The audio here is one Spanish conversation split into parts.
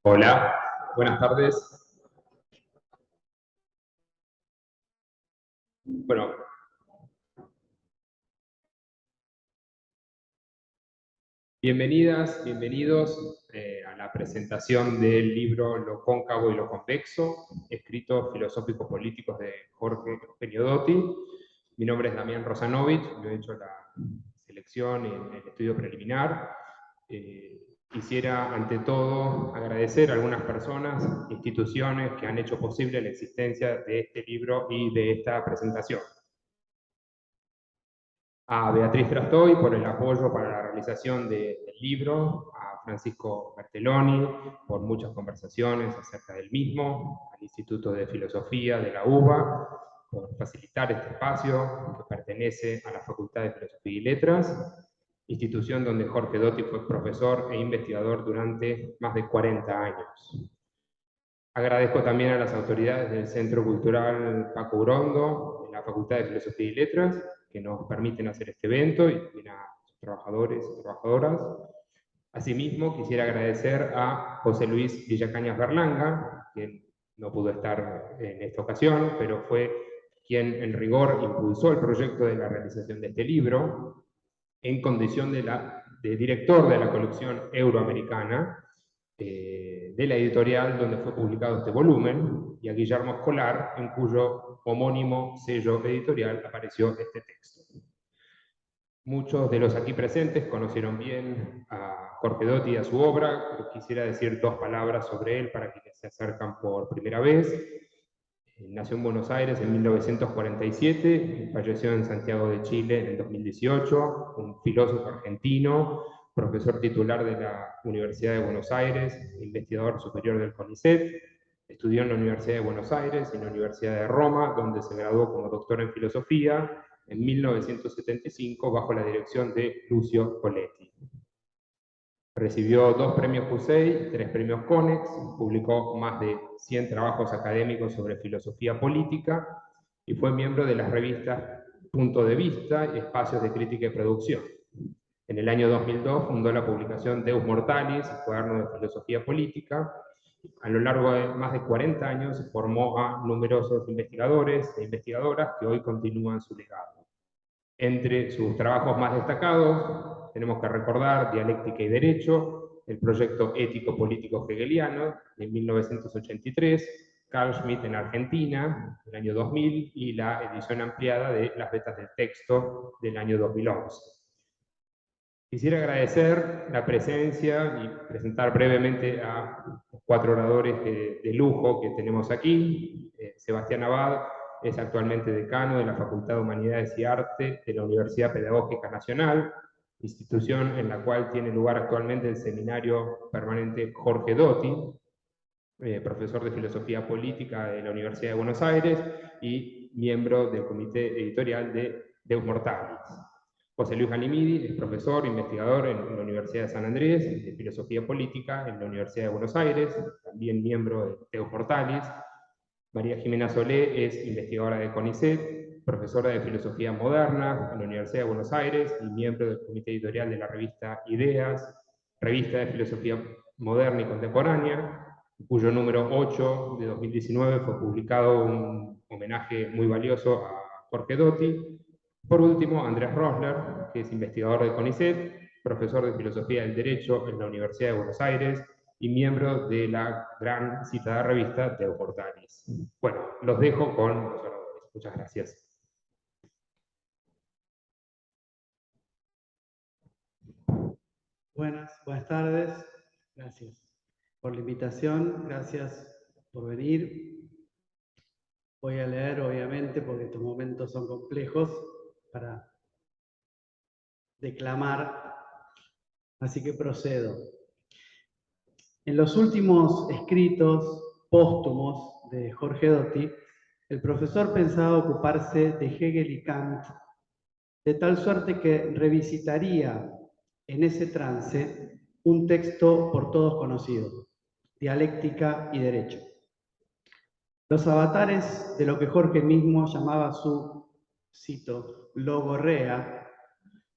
Hola, buenas tardes. Bueno, bienvenidas, bienvenidos a la presentación del libro Lo cóncavo y lo convexo, escritos filosófico-políticos de Jorge Eugenio Dotti. Mi nombre es Damián Rosanovich, yo he hecho la selección y el estudio preliminar. Quisiera, ante todo, agradecer a algunas personas, instituciones que han hecho posible la existencia de este libro y de esta presentación. A Beatriz Trastoy por el apoyo para la realización del libro, a Francisco Bertelloni por muchas conversaciones acerca del mismo, al Instituto de Filosofía de la UBA por facilitar este espacio que pertenece a la Facultad de Filosofía y Letras, institución donde Jorge Dotti fue profesor e investigador durante más de 40 años. Agradezco también a las autoridades del Centro Cultural Paco Urondo, de la Facultad de Filosofía y Letras, que nos permiten hacer este evento, y también a sus trabajadores y trabajadoras. Asimismo, quisiera agradecer a José Luis Villacañas Berlanga, quien no pudo estar en esta ocasión, pero fue quien en rigor impulsó el proyecto de la realización de este libro, en condición de director de la colección euroamericana, de la editorial donde fue publicado este volumen, y a Guillermo Escolar, en cuyo homónimo sello editorial apareció este texto. Muchos de los aquí presentes conocieron bien a Jorge Dotti y a su obra, pero quisiera decir dos palabras sobre él para quienes se acercan por primera vez. Nació en Buenos Aires en 1947 y falleció en Santiago de Chile en 2018, un filósofo argentino, profesor titular de la Universidad de Buenos Aires, investigador superior del CONICET. Estudió en la Universidad de Buenos Aires y en la Universidad de Roma, donde se graduó como doctor en filosofía en 1975 bajo la dirección de Lucio Coletti. Recibió 2 premios Pusey, 3 premios Konex, publicó más de 100 trabajos académicos sobre filosofía política y fue miembro de las revistas Punto de Vista y Espacios de Crítica y Producción. En el año 2002 fundó la publicación Deus Mortalis, cuaderno de filosofía política. A lo largo de más de 40 años formó a numerosos investigadores e investigadoras que hoy continúan su legado. Entre sus trabajos más destacados tenemos que recordar Dialéctica y Derecho, el proyecto ético-político hegeliano de 1983, Carl Schmitt en Argentina, del año 2000, y la edición ampliada de Las Vetas del Texto del año 2011. Quisiera agradecer la presencia y presentar brevemente a los 4 oradores de lujo que tenemos aquí. Sebastián Abad es actualmente decano de la Facultad de Humanidades y Arte de la Universidad Pedagógica Nacional, institución en la cual tiene lugar actualmente el seminario permanente Jorge Dotti, profesor de Filosofía Política de la Universidad de Buenos Aires y miembro del comité editorial de Deus Mortalis. José Luis Ganimidi es profesor, investigador en la Universidad de San Andrés, de Filosofía Política en la Universidad de Buenos Aires, también miembro de Deus Mortalis. María Jimena Solé es investigadora de CONICET, profesora de Filosofía Moderna en la Universidad de Buenos Aires y miembro del comité editorial de la revista Ideas, revista de Filosofía Moderna y Contemporánea. cuyo número 8 de 2019 fue publicado un homenaje muy valioso a Jorge Doty. Por último, Andrés Rosler, que es investigador de CONICET, profesor de Filosofía del Derecho en la Universidad de Buenos Aires y miembro de la gran citada revista De Portalis. Bueno, los dejo con los oradores. Muchas gracias. Buenas tardes. Gracias por la invitación, gracias por venir. Voy a leer, obviamente, porque estos momentos son complejos para declamar, así que procedo. En los últimos escritos póstumos de Jorge Doty, el profesor pensaba ocuparse de Hegel y Kant, de tal suerte que revisitaría en ese trance un texto por todos conocido, Dialéctica y Derecho. Los avatares de lo que Jorge mismo llamaba su, cito, logorrea,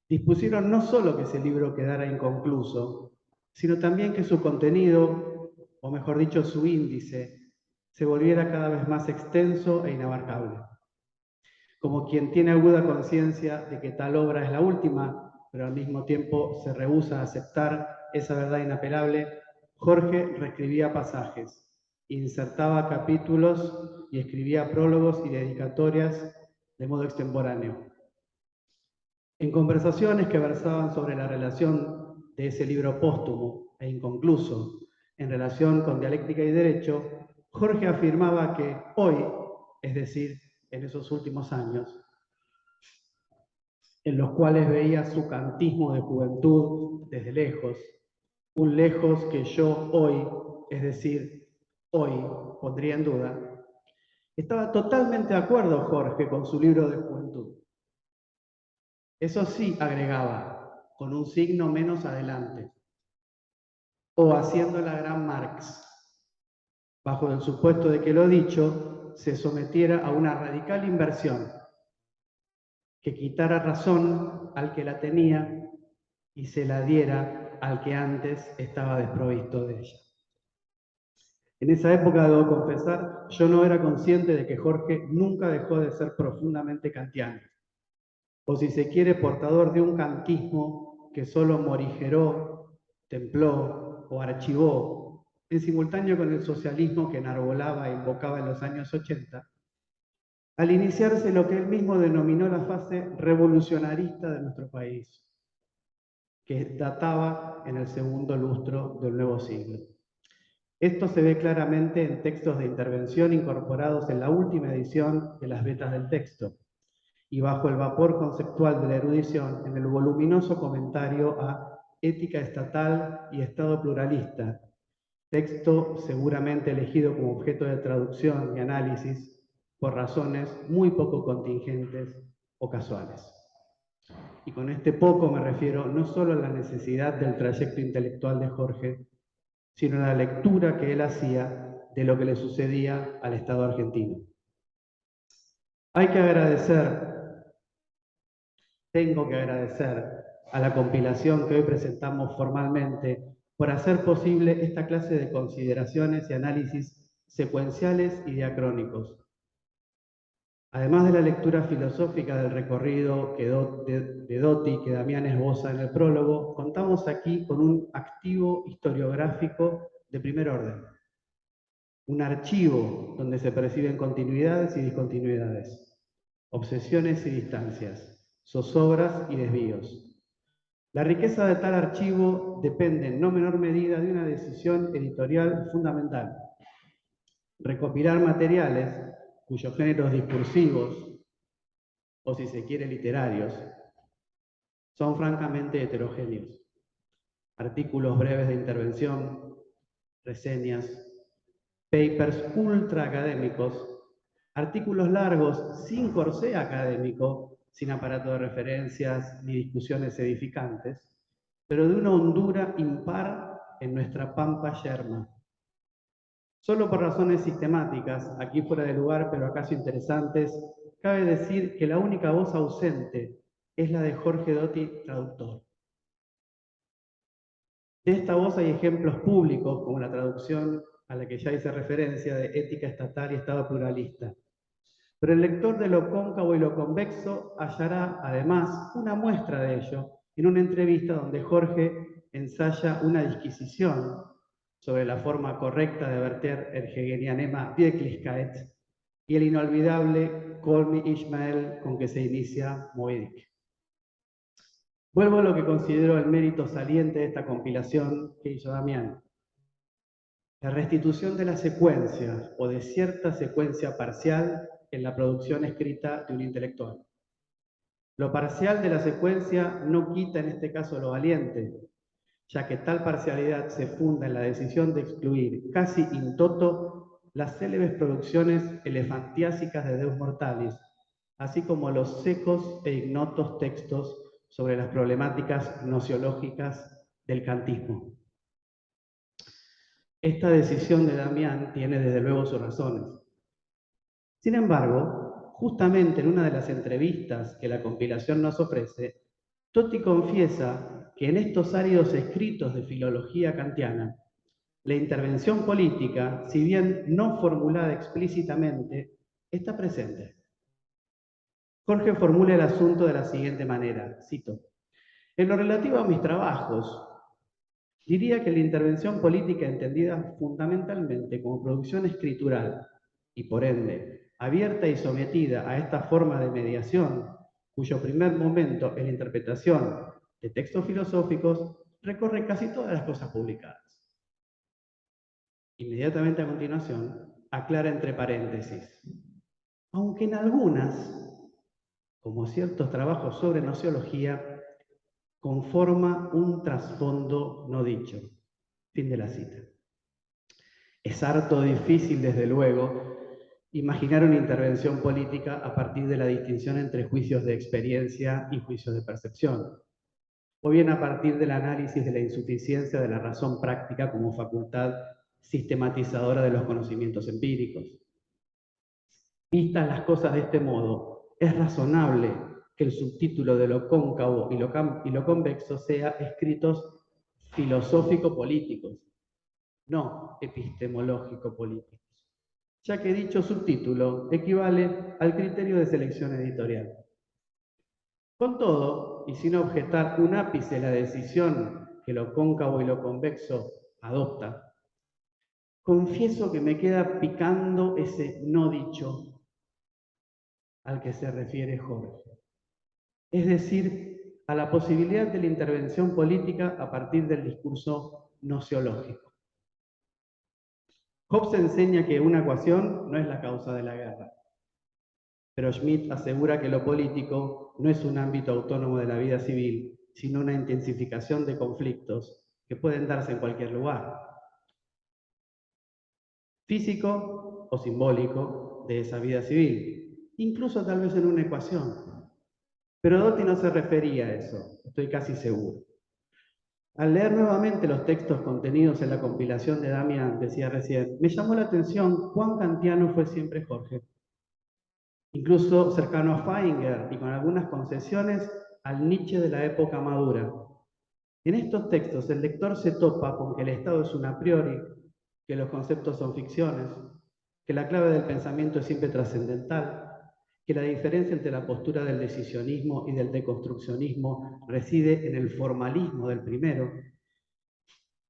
dispusieron no solo que ese libro quedara inconcluso, sino también que su contenido, o mejor dicho, su índice, se volviera cada vez más extenso e inabarcable. Como quien tiene aguda conciencia de que tal obra es la última, pero al mismo tiempo se rehúsa a aceptar esa verdad inapelable, Jorge reescribía pasajes, insertaba capítulos y escribía prólogos y dedicatorias de modo extemporáneo. En conversaciones que versaban sobre la relación de ese libro póstumo e inconcluso en relación con Dialéctica y Derecho, Jorge afirmaba que hoy, es decir, en esos últimos años, en los cuales veía su kantismo de juventud desde lejos, un lejos que yo hoy, es decir, hoy, pondría en duda, estaba totalmente de acuerdo Jorge con su libro de juventud. Eso sí, agregaba, con un signo menos adelante, o haciendo la gran Marx, bajo el supuesto de que lo dicho se sometiera a una radical inversión, que quitara razón al que la tenía y se la diera al que antes estaba desprovisto de ella. En esa época, debo confesar, yo no era consciente de que Jorge nunca dejó de ser profundamente kantiano, o si se quiere, portador de un kantismo que solo morigeró, templó o archivó, en simultáneo con el socialismo que enarbolaba e invocaba en los años 80, al iniciarse lo que él mismo denominó la fase revolucionarista de nuestro país, que databa en el segundo lustro del nuevo siglo. Esto se ve claramente en textos de intervención incorporados en la última edición de las Vetas del Texto, y bajo el vapor conceptual de la erudición en el voluminoso comentario a Ética Estatal y Estado Pluralista, texto seguramente elegido como objeto de traducción y análisis por razones muy poco contingentes o casuales. Y con este poco me refiero no solo a la necesidad del trayecto intelectual de Jorge, sino a la lectura que él hacía de lo que le sucedía al Estado argentino. Hay que agradecer, tengo que agradecer a la compilación que hoy presentamos formalmente por hacer posible esta clase de consideraciones y análisis secuenciales y diacrónicos. Además de la lectura filosófica del recorrido de Doty que Damián esboza en el prólogo, contamos aquí con un activo historiográfico de primer orden. Un archivo donde se perciben continuidades y discontinuidades, obsesiones y distancias, zozobras y desvíos. La riqueza de tal archivo depende en no menor medida de una decisión editorial fundamental: recopilar materiales cuyos géneros discursivos, o si se quiere literarios, son francamente heterogéneos. Artículos breves de intervención, reseñas, papers ultra académicos, artículos largos sin corsé académico, sin aparato de referencias ni discusiones edificantes, pero de una hondura impar en nuestra pampa yerma. Solo por razones sistemáticas, aquí fuera de lugar, pero acaso interesantes, cabe decir que la única voz ausente es la de Jorge Doty, traductor. De esta voz hay ejemplos públicos, como la traducción a la que ya hice referencia, de ética estatal y Estado pluralista. Pero el lector de Lo cóncavo y lo convexo hallará, además, una muestra de ello en una entrevista donde Jorge ensaya una disquisición sobre la forma correcta de verter el hegelianema Wirklichkeit y el inolvidable Call Me Ishmael con que se inicia Moby Dick. Vuelvo a lo que considero el mérito saliente de esta compilación que hizo Damián. La restitución de la secuencia o de cierta secuencia parcial en la producción escrita de un intelectual. Lo parcial de la secuencia no quita en este caso lo valiente, ya que tal parcialidad se funda en la decisión de excluir casi in toto las célebres producciones elefantiásicas de Deus Mortalis, así como los secos e ignotos textos sobre las problemáticas nociológicas del kantismo. Esta decisión de Damián tiene desde luego sus razones. Sin embargo, justamente en una de las entrevistas que la compilación nos ofrece, Totti confiesa que en estos áridos escritos de filología kantiana, la intervención política, si bien no formulada explícitamente, está presente. Jorge formula el asunto de la siguiente manera, cito: en lo relativo a mis trabajos, diría que la intervención política entendida fundamentalmente como producción escritural y por ende abierta y sometida a esta forma de mediación, cuyo primer momento es la interpretación de textos filosóficos, recorre casi todas las cosas publicadas. Inmediatamente a continuación, aclara entre paréntesis: aunque en algunas, como ciertos trabajos sobre nociología, conforma un trasfondo no dicho. Fin de la cita. Es harto difícil, desde luego, imaginar una intervención política a partir de la distinción entre juicios de experiencia y juicios de percepción, o bien a partir del análisis de la insuficiencia de la razón práctica como facultad sistematizadora de los conocimientos empíricos. Vistas las cosas de este modo, es razonable que el subtítulo de Lo cóncavo y lo convexo sea escritos filosófico-políticos, no epistemológico-políticos, ya que dicho subtítulo equivale al criterio de selección editorial. Con todo, y sin objetar un ápice la decisión que Lo cóncavo y lo convexo adopta, confieso que me queda picando ese no dicho al que se refiere Jorge. Es decir, a la posibilidad de la intervención política a partir del discurso nociológico. Hobbes enseña que una ecuación no es la causa de la guerra, pero Schmitt asegura que lo político no es un ámbito autónomo de la vida civil, sino una intensificación de conflictos que pueden darse en cualquier lugar, físico o simbólico, de esa vida civil, incluso tal vez en una ecuación. Pero Dotti no se refería a eso, estoy casi seguro. Al leer nuevamente los textos contenidos en la compilación de Damián, decía recién, me llamó la atención cuán kantiano fue siempre Jorge. Incluso cercano a Feinger y con algunas concesiones al Nietzsche de la época madura. En estos textos el lector se topa con que el Estado es un a priori, que los conceptos son ficciones, que la clave del pensamiento es siempre trascendental, que la diferencia entre la postura del decisionismo y del deconstruccionismo reside en el formalismo del primero,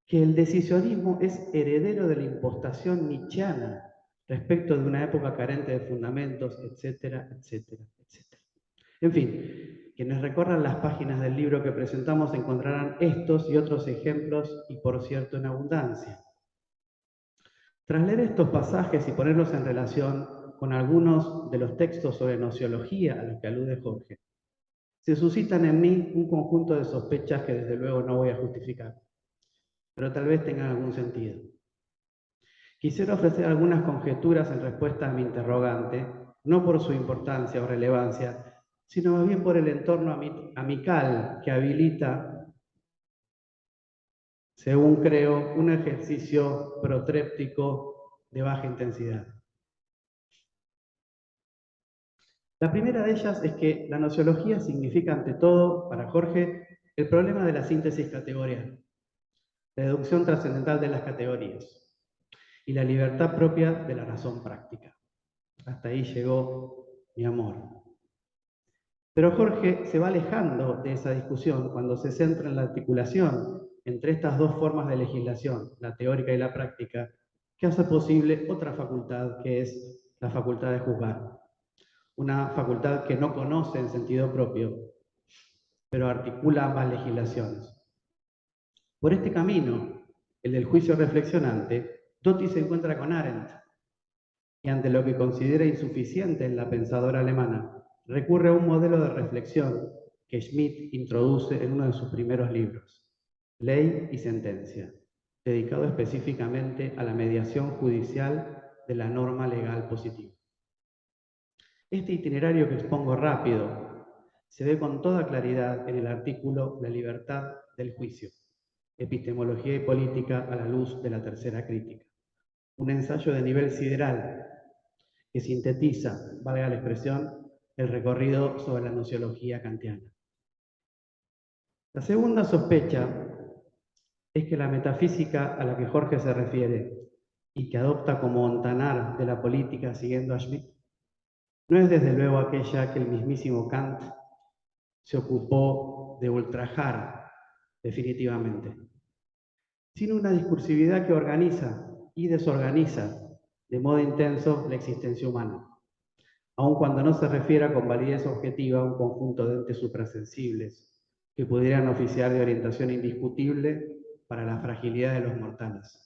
que el decisionismo es heredero de la impostación nietzscheana respecto de una época carente de fundamentos, etcétera, etcétera, etcétera. En fin, quienes recorran las páginas del libro que presentamos encontrarán estos y otros ejemplos, y por cierto en abundancia. Tras leer estos pasajes y ponerlos en relación con algunos de los textos sobre nociología a los que alude Jorge, se suscitan en mí un conjunto de sospechas que desde luego no voy a justificar, pero tal vez tengan algún sentido. Quisiera ofrecer algunas conjeturas en respuesta a mi interrogante, no por su importancia o relevancia, sino más bien por el entorno amical que habilita, según creo, un ejercicio protréptico de baja intensidad. La primera de ellas es que la nociología significa ante todo, para Jorge, el problema de la síntesis categorial, la deducción trascendental de las categorías. y la libertad propia de la razón práctica. Hasta ahí llegó mi amor. Pero Jorge se va alejando de esa discusión cuando se centra en la articulación entre estas dos formas de legislación, la teórica y la práctica, que hace posible otra facultad, que es la facultad de juzgar. Una facultad que no conoce en sentido propio, pero articula ambas legislaciones. Por este camino, el del juicio reflexionante, Dotti se encuentra con Arendt, y ante lo que considera insuficiente en la pensadora alemana, recurre a un modelo de reflexión que Schmitt introduce en uno de sus primeros libros, Ley y Sentencia, dedicado específicamente a la mediación judicial de la norma legal positiva. Este itinerario que expongo rápido se ve con toda claridad en el artículo La libertad del juicio, epistemología y política a la luz de la tercera crítica, un ensayo de nivel sideral que sintetiza, valga la expresión, el recorrido sobre la nociología kantiana. La segunda sospecha es que la metafísica a la que Jorge se refiere y que adopta como ontanar de la política siguiendo a Schmitt, no es desde luego aquella que el mismísimo Kant se ocupó de ultrajar definitivamente, sino una discursividad que organiza y desorganiza de modo intenso la existencia humana, aun cuando no se refiera con validez objetiva a un conjunto de entes suprasensibles que pudieran oficiar de orientación indiscutible para la fragilidad de los mortales.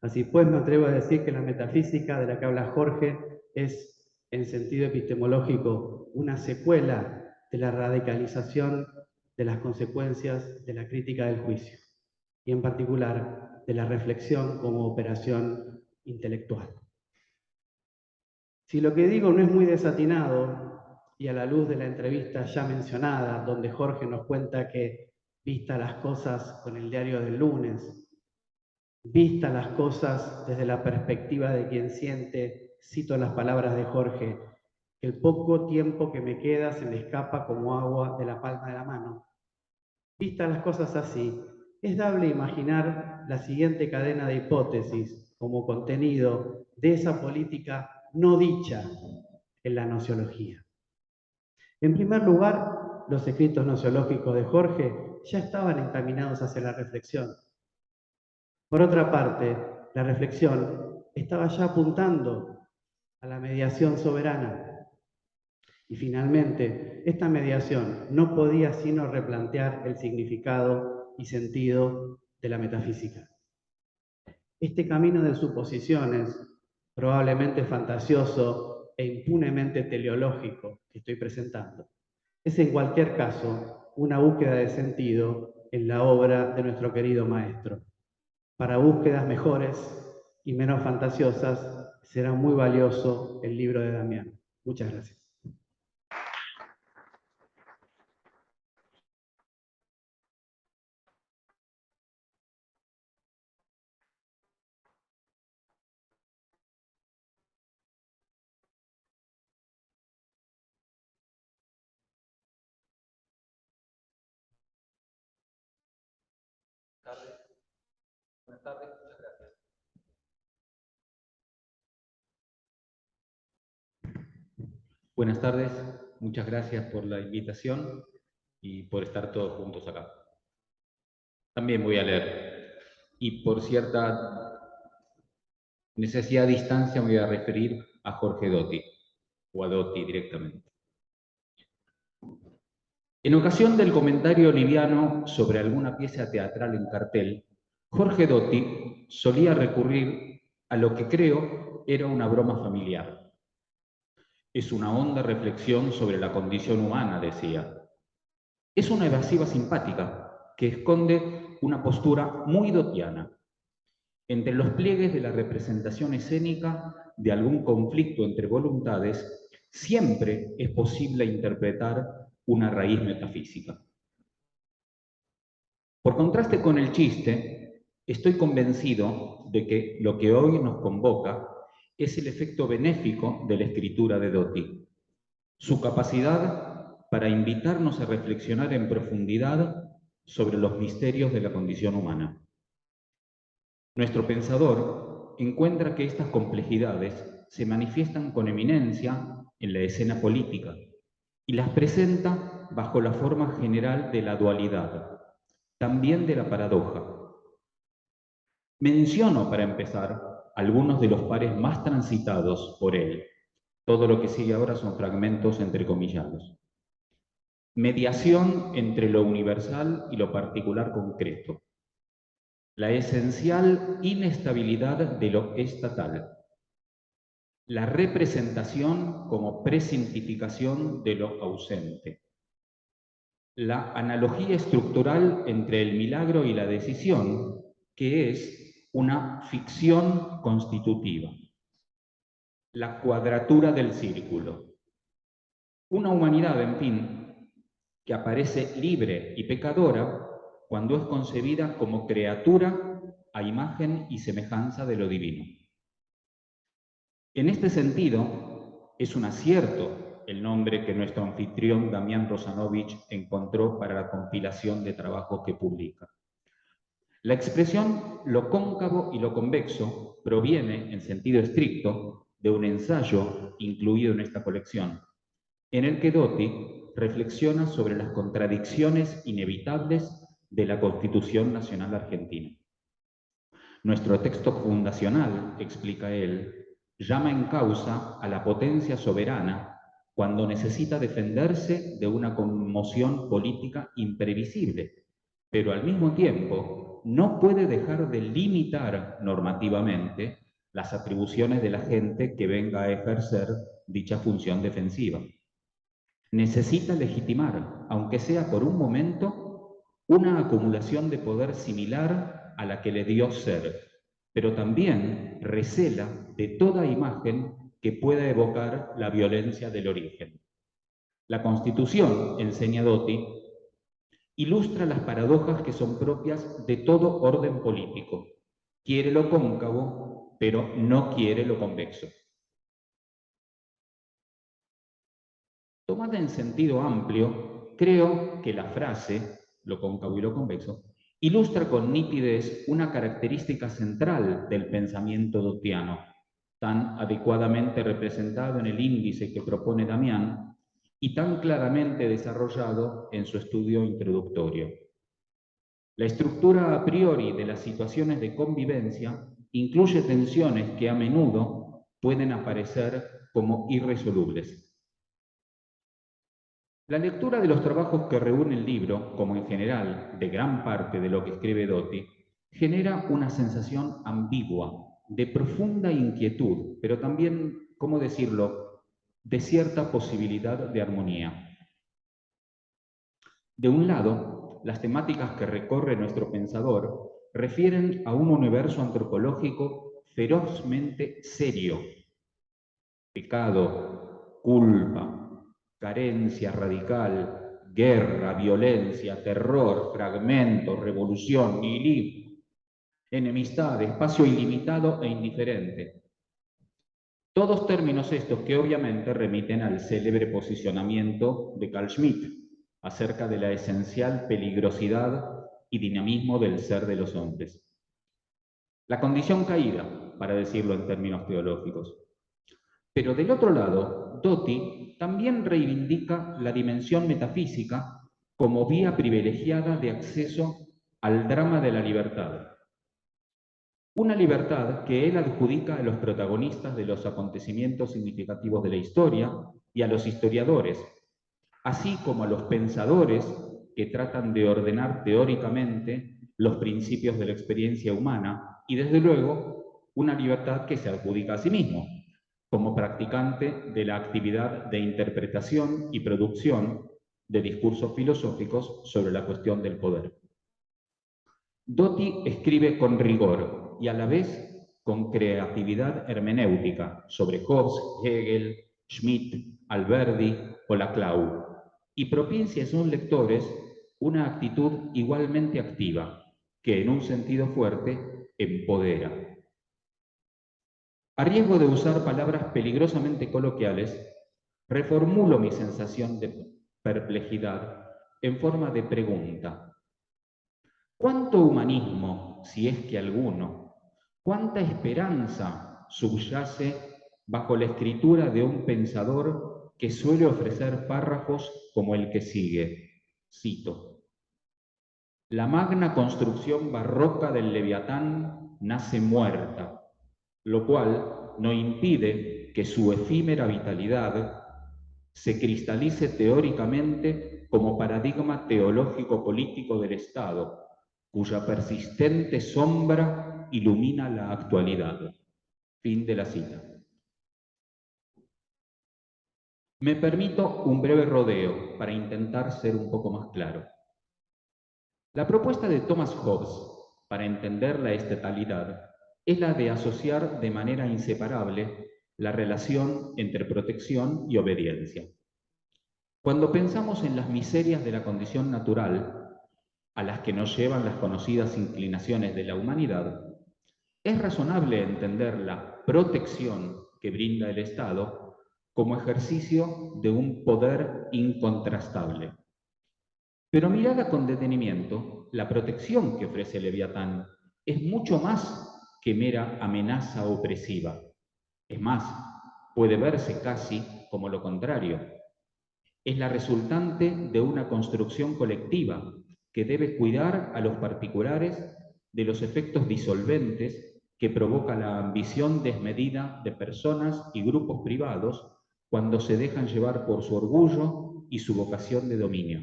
Así pues, me atrevo a decir que la metafísica de la que habla Jorge es, en sentido epistemológico, una secuela de la radicalización de las consecuencias de la crítica del juicio, y en particular de la reflexión como operación intelectual. Si lo que digo no es muy desatinado, y a la luz de la entrevista ya mencionada, donde Jorge nos cuenta que, vista las cosas con el diario del lunes, vista las cosas desde la perspectiva de quien siente, cito las palabras de Jorge, el poco tiempo que me queda se me escapa como agua de la palma de la mano. Vistas las cosas así, es dable imaginar la siguiente cadena de hipótesis como contenido de esa política no dicha en la nociología. En primer lugar, los escritos nociológicos de Jorge ya estaban encaminados hacia la reflexión. Por otra parte, la reflexión estaba ya apuntando a la mediación soberana. Y finalmente, esta mediación no podía sino replantear el significado y sentido de la metafísica. Este camino de suposiciones, probablemente fantasioso e impunemente teleológico que estoy presentando, es en cualquier caso una búsqueda de sentido en la obra de nuestro querido maestro. Para búsquedas mejores y menos fantasiosas será muy valioso el libro de Damián. Muchas gracias. Buenas tardes, muchas gracias. Buenas tardes, muchas gracias por la invitación y por estar todos juntos acá. También voy a leer, y por cierta necesidad de distancia me voy a referir a Jorge Dotti, o a Dotti directamente. En ocasión del comentario liviano sobre alguna pieza teatral en cartel, Jorge Dotti solía recurrir a lo que creo era una broma familiar. Es una honda reflexión sobre la condición humana, decía. Es una evasiva simpática que esconde una postura muy dotiana. Entre los pliegues de la representación escénica de algún conflicto entre voluntades, siempre es posible interpretar una raíz metafísica. Por contraste con el chiste, estoy convencido de que lo que hoy nos convoca es el efecto benéfico de la escritura de Dotti, su capacidad para invitarnos a reflexionar en profundidad sobre los misterios de la condición humana. Nuestro pensador encuentra que estas complejidades se manifiestan con eminencia en la escena política y las presenta bajo la forma general de la dualidad, también de la paradoja. Menciono, para empezar, algunos de los pares más transitados por él. Todo lo que sigue ahora son fragmentos entrecomillados. Mediación entre lo universal y lo particular concreto. La esencial inestabilidad de lo estatal. La representación como presintificación de lo ausente. La analogía estructural entre el milagro y la decisión, que es una ficción constitutiva. La cuadratura del círculo. Una humanidad, en fin, que aparece libre y pecadora cuando es concebida como criatura a imagen y semejanza de lo divino. En este sentido, es un acierto el nombre que nuestro anfitrión Damián Rosanovich encontró para la compilación de trabajos que publica. La expresión lo cóncavo y lo convexo proviene, en sentido estricto, de un ensayo incluido en esta colección, en el que Dotti reflexiona sobre las contradicciones inevitables de la Constitución Nacional Argentina. Nuestro texto fundacional, explica él, llama en causa a la potencia soberana cuando necesita defenderse de una conmoción política imprevisible, pero al mismo tiempo no puede dejar de limitar normativamente las atribuciones de la gente que venga a ejercer dicha función defensiva. Necesita legitimar, aunque sea por un momento, una acumulación de poder similar a la que le dio ser, pero también recela de toda imagen que pueda evocar la violencia del origen. La Constitución, enseña Dotti, ilustra las paradojas que son propias de todo orden político. Quiere lo cóncavo, pero no quiere lo convexo. Tomada en sentido amplio, creo que la frase, lo cóncavo y lo convexo, ilustra con nitidez una característica central del pensamiento dottiano, tan adecuadamente representado en el índice que propone Damián y tan claramente desarrollado en su estudio introductorio. La estructura a priori de las situaciones de convivencia incluye tensiones que a menudo pueden aparecer como irresolubles. La lectura de los trabajos que reúne el libro, como en general de gran parte de lo que escribe Dotti, genera una sensación ambigua, de profunda inquietud, pero también, ¿cómo decirlo?, de cierta posibilidad de armonía. De un lado, las temáticas que recorre nuestro pensador refieren a un universo antropológico ferozmente serio. Pecado, culpa, carencia radical, guerra, violencia, terror, fragmento, revolución, nihilismo, enemistad, espacio ilimitado e indiferente. Todos términos estos que obviamente remiten al célebre posicionamiento de Carl Schmitt acerca de la esencial peligrosidad y dinamismo del ser de los hombres. La condición caída, para decirlo en términos teológicos. Pero del otro lado, Dotti también reivindica la dimensión metafísica como vía privilegiada de acceso al drama de la libertad. Una libertad que él adjudica a los protagonistas de los acontecimientos significativos de la historia y a los historiadores, así como a los pensadores que tratan de ordenar teóricamente los principios de la experiencia humana y, desde luego, una libertad que se adjudica a sí mismo, como practicante de la actividad de interpretación y producción de discursos filosóficos sobre la cuestión del poder. Dotti escribe con rigor y a la vez con creatividad hermenéutica sobre Hobbes, Hegel, Schmitt, Alberdi o Laclau, y propicia a sus lectores una actitud igualmente activa, que en un sentido fuerte empodera. A riesgo de usar palabras peligrosamente coloquiales, reformulo mi sensación de perplejidad en forma de pregunta. ¿Cuánto humanismo, si es que alguno, ¿Cuánta esperanza subyace bajo la escritura de un pensador que suele ofrecer párrafos como el que sigue? Cito: la magna construcción barroca del Leviatán nace muerta, lo cual no impide que su efímera vitalidad se cristalice teóricamente como paradigma teológico-político del Estado, cuya persistente sombra ilumina la actualidad. Fin de la cita. Me permito un breve rodeo para intentar ser un poco más claro. La propuesta de Thomas Hobbes para entender la estatalidad es la de asociar de manera inseparable la relación entre protección y obediencia. Cuando pensamos en las miserias de la condición natural, a las que nos llevan las conocidas inclinaciones de la humanidad, es razonable entender la protección que brinda el Estado como ejercicio de un poder incontrastable. Pero mirada con detenimiento, la protección que ofrece Leviatán es mucho más que mera amenaza opresiva. Es más, puede verse casi como lo contrario. Es la resultante de una construcción colectiva que debe cuidar a los particulares de los efectos disolventes que provoca la ambición desmedida de personas y grupos privados cuando se dejan llevar por su orgullo y su vocación de dominio.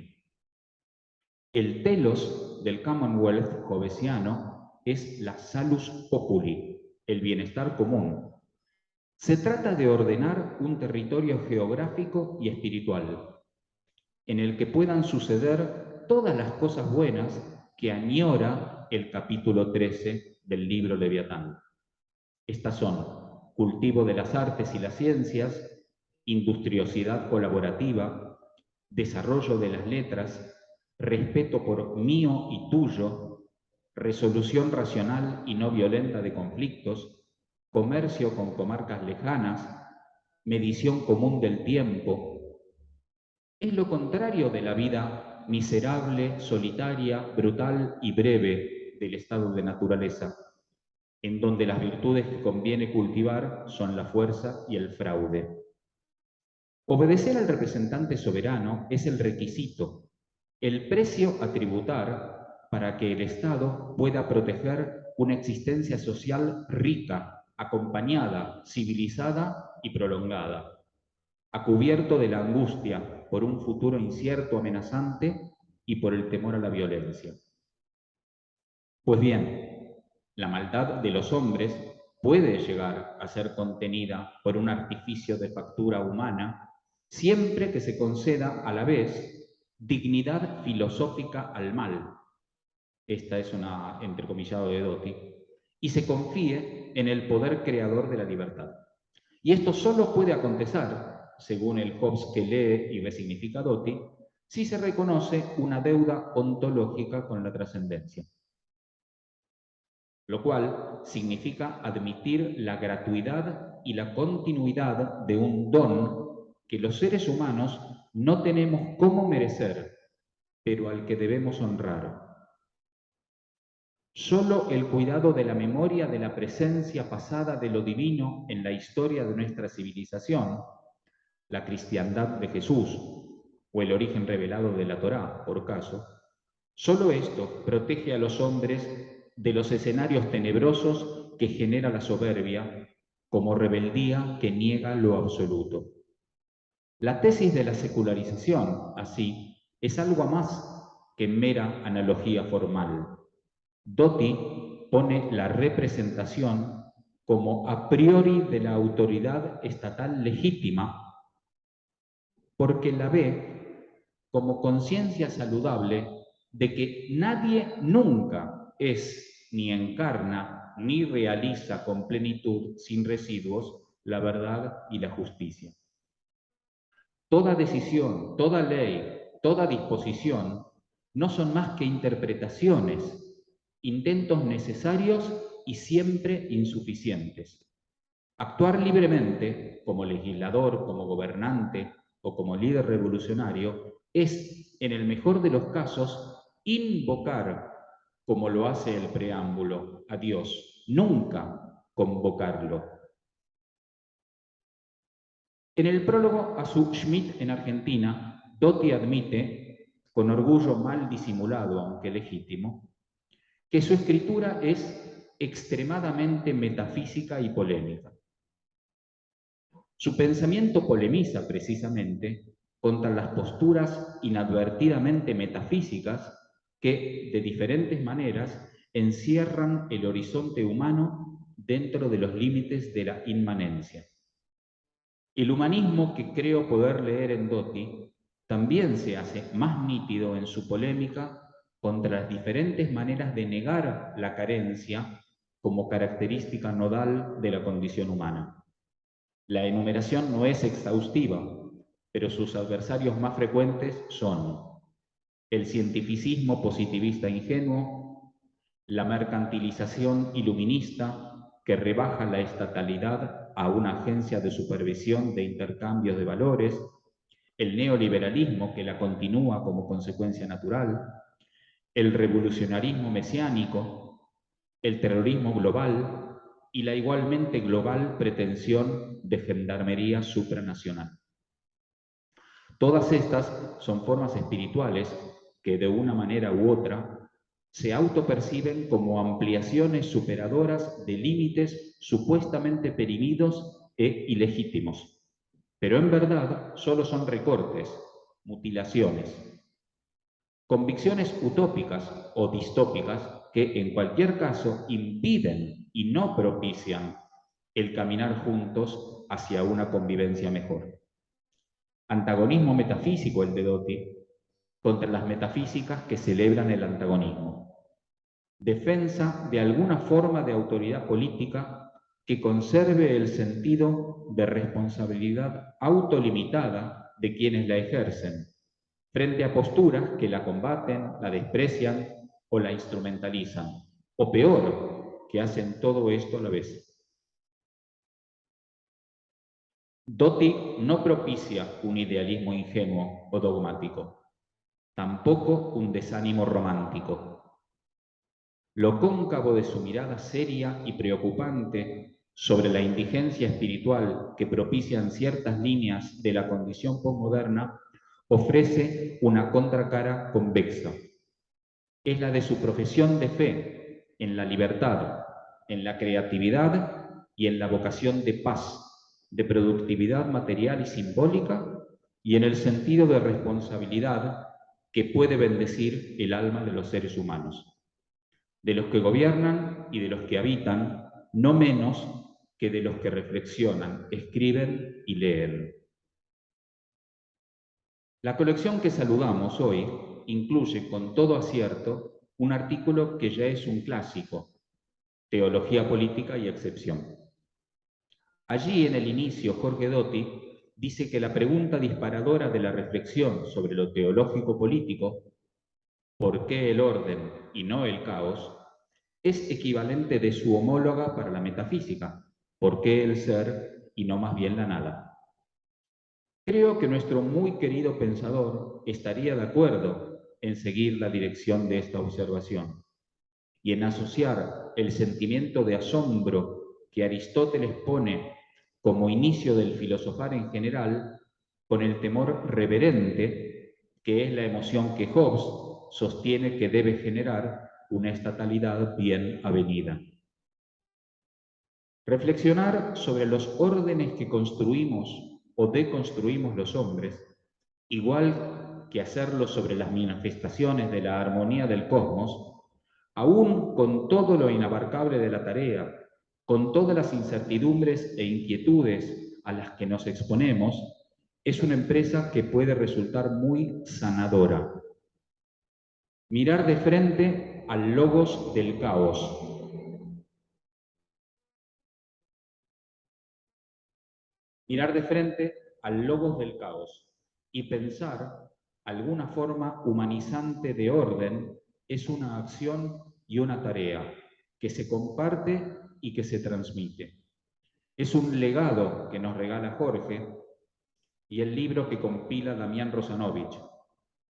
El telos del Commonwealth hobbesiano es la salus populi, el bienestar común. Se trata de ordenar un territorio geográfico y espiritual, en el que puedan suceder todas las cosas buenas que añora el capítulo 13 del libro Leviatán. Estas son cultivo de las artes y las ciencias, industriosidad colaborativa, desarrollo de las letras, respeto por mío y tuyo, resolución racional y no violenta de conflictos, comercio con comarcas lejanas, medición común del tiempo. Es lo contrario de la vida miserable, solitaria, brutal y breve del estado de naturaleza, en donde las virtudes que conviene cultivar son la fuerza y el fraude. Obedecer al representante soberano es el requisito, el precio a tributar para que el Estado pueda proteger una existencia social rica, acompañada, civilizada y prolongada, a cubierto de la angustia por un futuro incierto, amenazante y por el temor a la violencia. Pues bien, la maldad de los hombres puede llegar a ser contenida por un artificio de factura humana siempre que se conceda a la vez dignidad filosófica al mal. Esta es una entrecomillado de Doty. Y se confíe en el poder creador de la libertad. Y esto solo puede acontecer, según el Hobbes que lee y resignifica Doty, si se reconoce una deuda ontológica con la trascendencia, lo cual significa admitir la gratuidad y la continuidad de un don que los seres humanos no tenemos cómo merecer, pero al que debemos honrar. Solo el cuidado de la memoria de la presencia pasada de lo divino en la historia de nuestra civilización, la cristiandad de Jesús o el origen revelado de la Torá, por caso, solo esto protege a los hombres de los escenarios tenebrosos que genera la soberbia como rebeldía que niega lo absoluto. La tesis de la secularización, así, es algo más que mera analogía formal. Doty pone la representación como a priori de la autoridad estatal legítima porque la ve como conciencia saludable de que nadie nunca es, ni encarna, ni realiza con plenitud, sin residuos, la verdad y la justicia. Toda decisión, toda ley, toda disposición no son más que interpretaciones, intentos necesarios y siempre insuficientes. Actuar libremente, como legislador, como gobernante o como líder revolucionario, es, en el mejor de los casos, invocar, como lo hace el preámbulo, a Dios, nunca convocarlo. En el prólogo a su Schmidt en Argentina, Doty admite, con orgullo mal disimulado aunque legítimo, que su escritura es extremadamente metafísica y polémica. Su pensamiento polemiza precisamente contra las posturas inadvertidamente metafísicas que, de diferentes maneras, encierran el horizonte humano dentro de los límites de la inmanencia. El humanismo que creo poder leer en Doty también se hace más nítido en su polémica contra las diferentes maneras de negar la carencia como característica nodal de la condición humana. La enumeración no es exhaustiva, pero sus adversarios más frecuentes son el cientificismo positivista ingenuo, la mercantilización iluminista que rebaja la estatalidad a una agencia de supervisión de intercambios de valores, el neoliberalismo que la continúa como consecuencia natural, el revolucionarismo mesiánico, el terrorismo global y la igualmente global pretensión de gendarmería supranacional. Todas estas son formas espirituales que de una manera u otra se autoperciben como ampliaciones superadoras de límites supuestamente perimidos e ilegítimos, pero en verdad solo son recortes, mutilaciones, convicciones utópicas o distópicas que en cualquier caso impiden y no propician el caminar juntos hacia una convivencia mejor. Antagonismo metafísico el de Doty contra las metafísicas que celebran el antagonismo. Defensa de alguna forma de autoridad política que conserve el sentido de responsabilidad autolimitada de quienes la ejercen, frente a posturas que la combaten, la desprecian o la instrumentalizan, o peor, que hacen todo esto a la vez. Doty no propicia un idealismo ingenuo o dogmático, tampoco un desánimo romántico. Lo cóncavo de su mirada seria y preocupante sobre la indigencia espiritual que propician ciertas líneas de la condición posmoderna ofrece una contracara convexa. Es la de su profesión de fe en la libertad, en la creatividad y en la vocación de paz, de productividad material y simbólica, y en el sentido de responsabilidad que puede bendecir el alma de los seres humanos, de los que gobiernan y de los que habitan, no menos que de los que reflexionan, escriben y leen. La colección que saludamos hoy incluye con todo acierto un artículo que ya es un clásico, Teología Política y Excepción. Allí en el inicio Jorge Doty dice que la pregunta disparadora de la reflexión sobre lo teológico político, ¿por qué el orden y no el caos?, es equivalente de su homóloga para la metafísica, ¿por qué el ser y no más bien la nada? Creo que nuestro muy querido pensador estaría de acuerdo en seguir la dirección de esta observación y en asociar el sentimiento de asombro que Aristóteles pone como inicio del filosofar en general con el temor reverente, que es la emoción que Hobbes sostiene que debe generar una estatalidad bien avenida. Reflexionar sobre los órdenes que construimos o deconstruimos los hombres, igual que hacerlo sobre las manifestaciones de la armonía del cosmos, aún con todo lo inabarcable de la tarea, con todas las incertidumbres e inquietudes a las que nos exponemos, es una empresa que puede resultar muy sanadora. Mirar de frente al logos del caos. Mirar de frente al logos del caos y pensar alguna forma humanizante de orden es una acción y una tarea que se comparte y que se transmite. Es un legado que nos regala Jorge y el libro que compila Damián Rosanovich.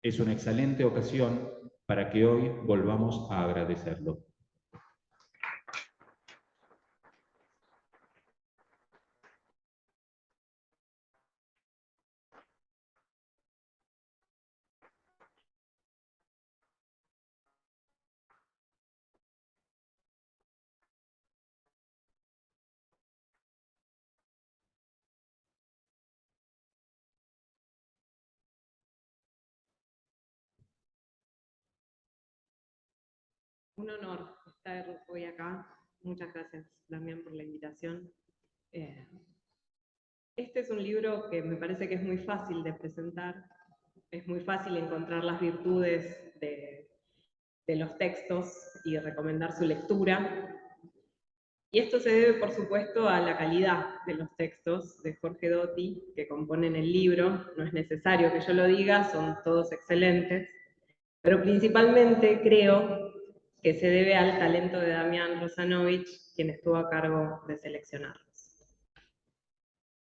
Es una excelente ocasión para que hoy volvamos a agradecerlo. Un honor estar hoy acá. Muchas gracias, Damián, por la invitación. Este es un libro que me parece que es muy fácil de presentar. Es muy fácil encontrar las virtudes de los textos y recomendar su lectura. Y esto se debe, por supuesto, a la calidad de los textos de Jorge Doty que componen el libro. No es necesario que yo lo diga, son todos excelentes. Pero principalmente creo que se debe al talento de Damián Rosanovich, quien estuvo a cargo de seleccionarlos.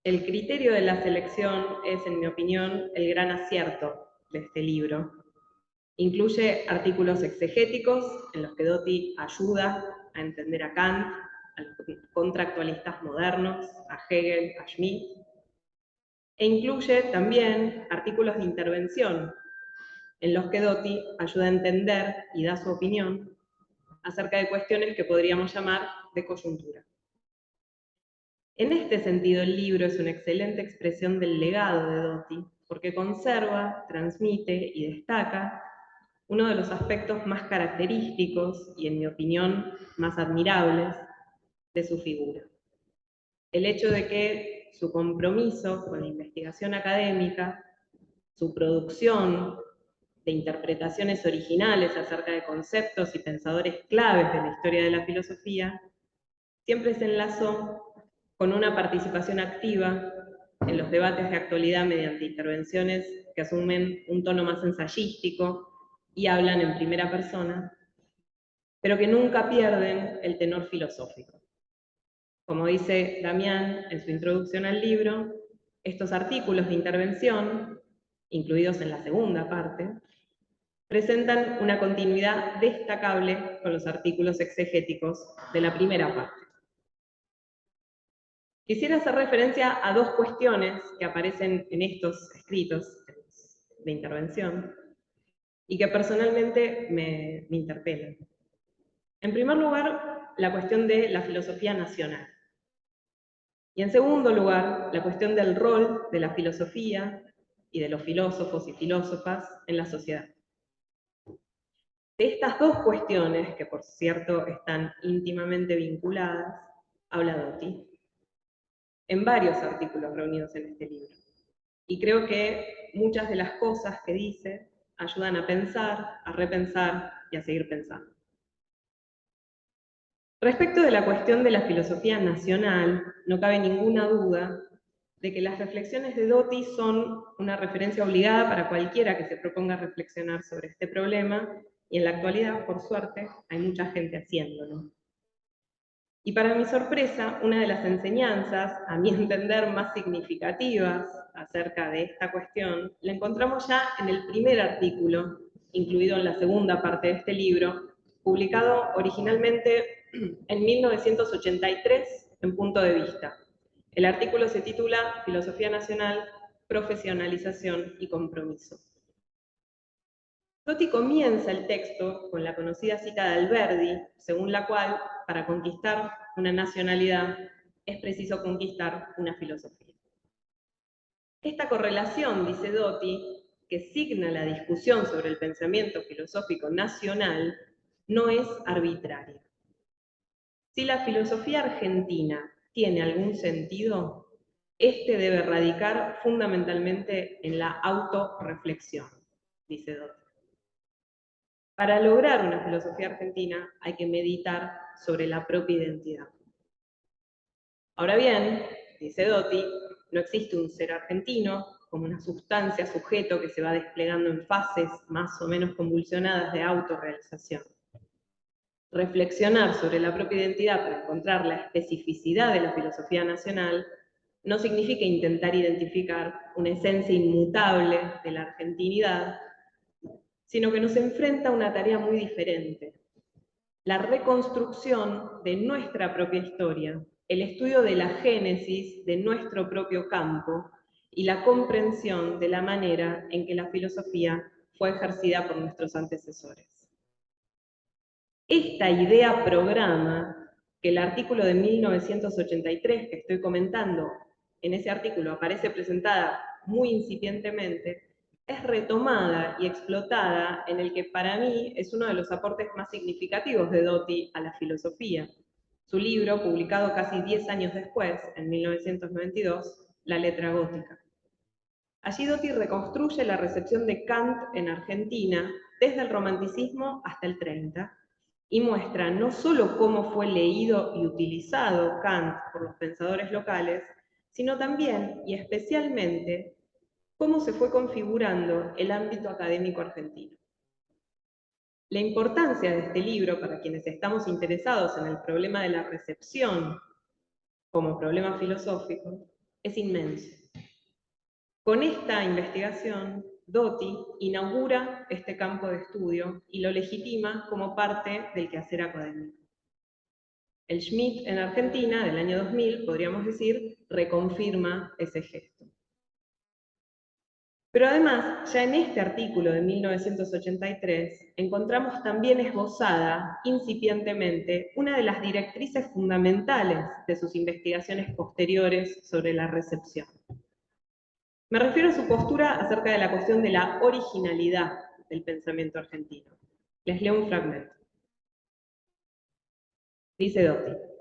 El criterio de la selección es, en mi opinión, el gran acierto de este libro. Incluye artículos exegéticos en los que Doty ayuda a entender a Kant, a los contractualistas modernos, a Hegel, a Schmitt, e incluye también artículos de intervención en los que Doty ayuda a entender y da su opinión acerca de cuestiones que podríamos llamar de coyuntura. En este sentido, el libro es una excelente expresión del legado de Doty, porque conserva, transmite y destaca uno de los aspectos más característicos y, en mi opinión, más admirables de su figura. El hecho de que su compromiso con la investigación académica, su producción de interpretaciones originales acerca de conceptos y pensadores claves de la historia de la filosofía, siempre se enlazó con una participación activa en los debates de actualidad mediante intervenciones que asumen un tono más ensayístico y hablan en primera persona, pero que nunca pierden el tenor filosófico. Como dice Damián en su introducción al libro, estos artículos de intervención, incluidos en la segunda parte, presentan una continuidad destacable con los artículos exegéticos de la primera parte. Quisiera hacer referencia a dos cuestiones que aparecen en estos escritos de intervención y que personalmente me interpelan. En primer lugar, la cuestión de la filosofía nacional. Y en segundo lugar, la cuestión del rol de la filosofía y de los filósofos y filósofas en la sociedad. De estas dos cuestiones, que por cierto están íntimamente vinculadas, habla Doty en varios artículos reunidos en este libro. Y creo que muchas de las cosas que dice ayudan a pensar, a repensar y a seguir pensando. Respecto de la cuestión de la filosofía nacional, no cabe ninguna duda de que las reflexiones de Doty son una referencia obligada para cualquiera que se proponga reflexionar sobre este problema, y en la actualidad, por suerte, hay mucha gente haciéndolo. Y para mi sorpresa, una de las enseñanzas, a mi entender, más significativas acerca de esta cuestión, la encontramos ya en el primer artículo, incluido en la segunda parte de este libro, publicado originalmente en 1983 en Punto de Vista. El artículo se titula Filosofía Nacional, Profesionalización y Compromiso. Doty comienza el texto con la conocida cita de Alberdi, según la cual, para conquistar una nacionalidad, es preciso conquistar una filosofía. Esta correlación, dice Doty, que signa la discusión sobre el pensamiento filosófico nacional, no es arbitraria. Si la filosofía argentina tiene algún sentido, este debe radicar fundamentalmente en la autorreflexión, dice Doty. Para lograr una filosofía argentina hay que meditar sobre la propia identidad. Ahora bien, dice Doty, no existe un ser argentino como una sustancia, sujeto que se va desplegando en fases más o menos convulsionadas de autorrealización. Reflexionar sobre la propia identidad para encontrar la especificidad de la filosofía nacional no significa intentar identificar una esencia inmutable de la argentinidad, sino que nos enfrenta a una tarea muy diferente: la reconstrucción de nuestra propia historia, el estudio de la génesis de nuestro propio campo y la comprensión de la manera en que la filosofía fue ejercida por nuestros antecesores. Esta idea programa, que el artículo de 1983 que estoy comentando, en ese artículo aparece presentada muy incipientemente, es retomada y explotada en el que para mí es uno de los aportes más significativos de Doty a la filosofía. Su libro, publicado casi 10 años después, en 1992, La letra gótica. Allí Doty reconstruye la recepción de Kant en Argentina desde el romanticismo hasta el 30 y muestra no solo cómo fue leído y utilizado Kant por los pensadores locales, sino también y especialmente cómo se fue configurando el ámbito académico argentino. La importancia de este libro para quienes estamos interesados en el problema de la recepción como problema filosófico es inmenso. Con esta investigación, Doty inaugura este campo de estudio y lo legitima como parte del quehacer académico. El Schmitt en Argentina, del año 2000, podríamos decir, reconfirma ese gesto. Pero además, ya en este artículo de 1983, encontramos también esbozada, incipientemente, una de las directrices fundamentales de sus investigaciones posteriores sobre la recepción. Me refiero a su postura acerca de la cuestión de la originalidad del pensamiento argentino. Les leo un fragmento. Dice Doty: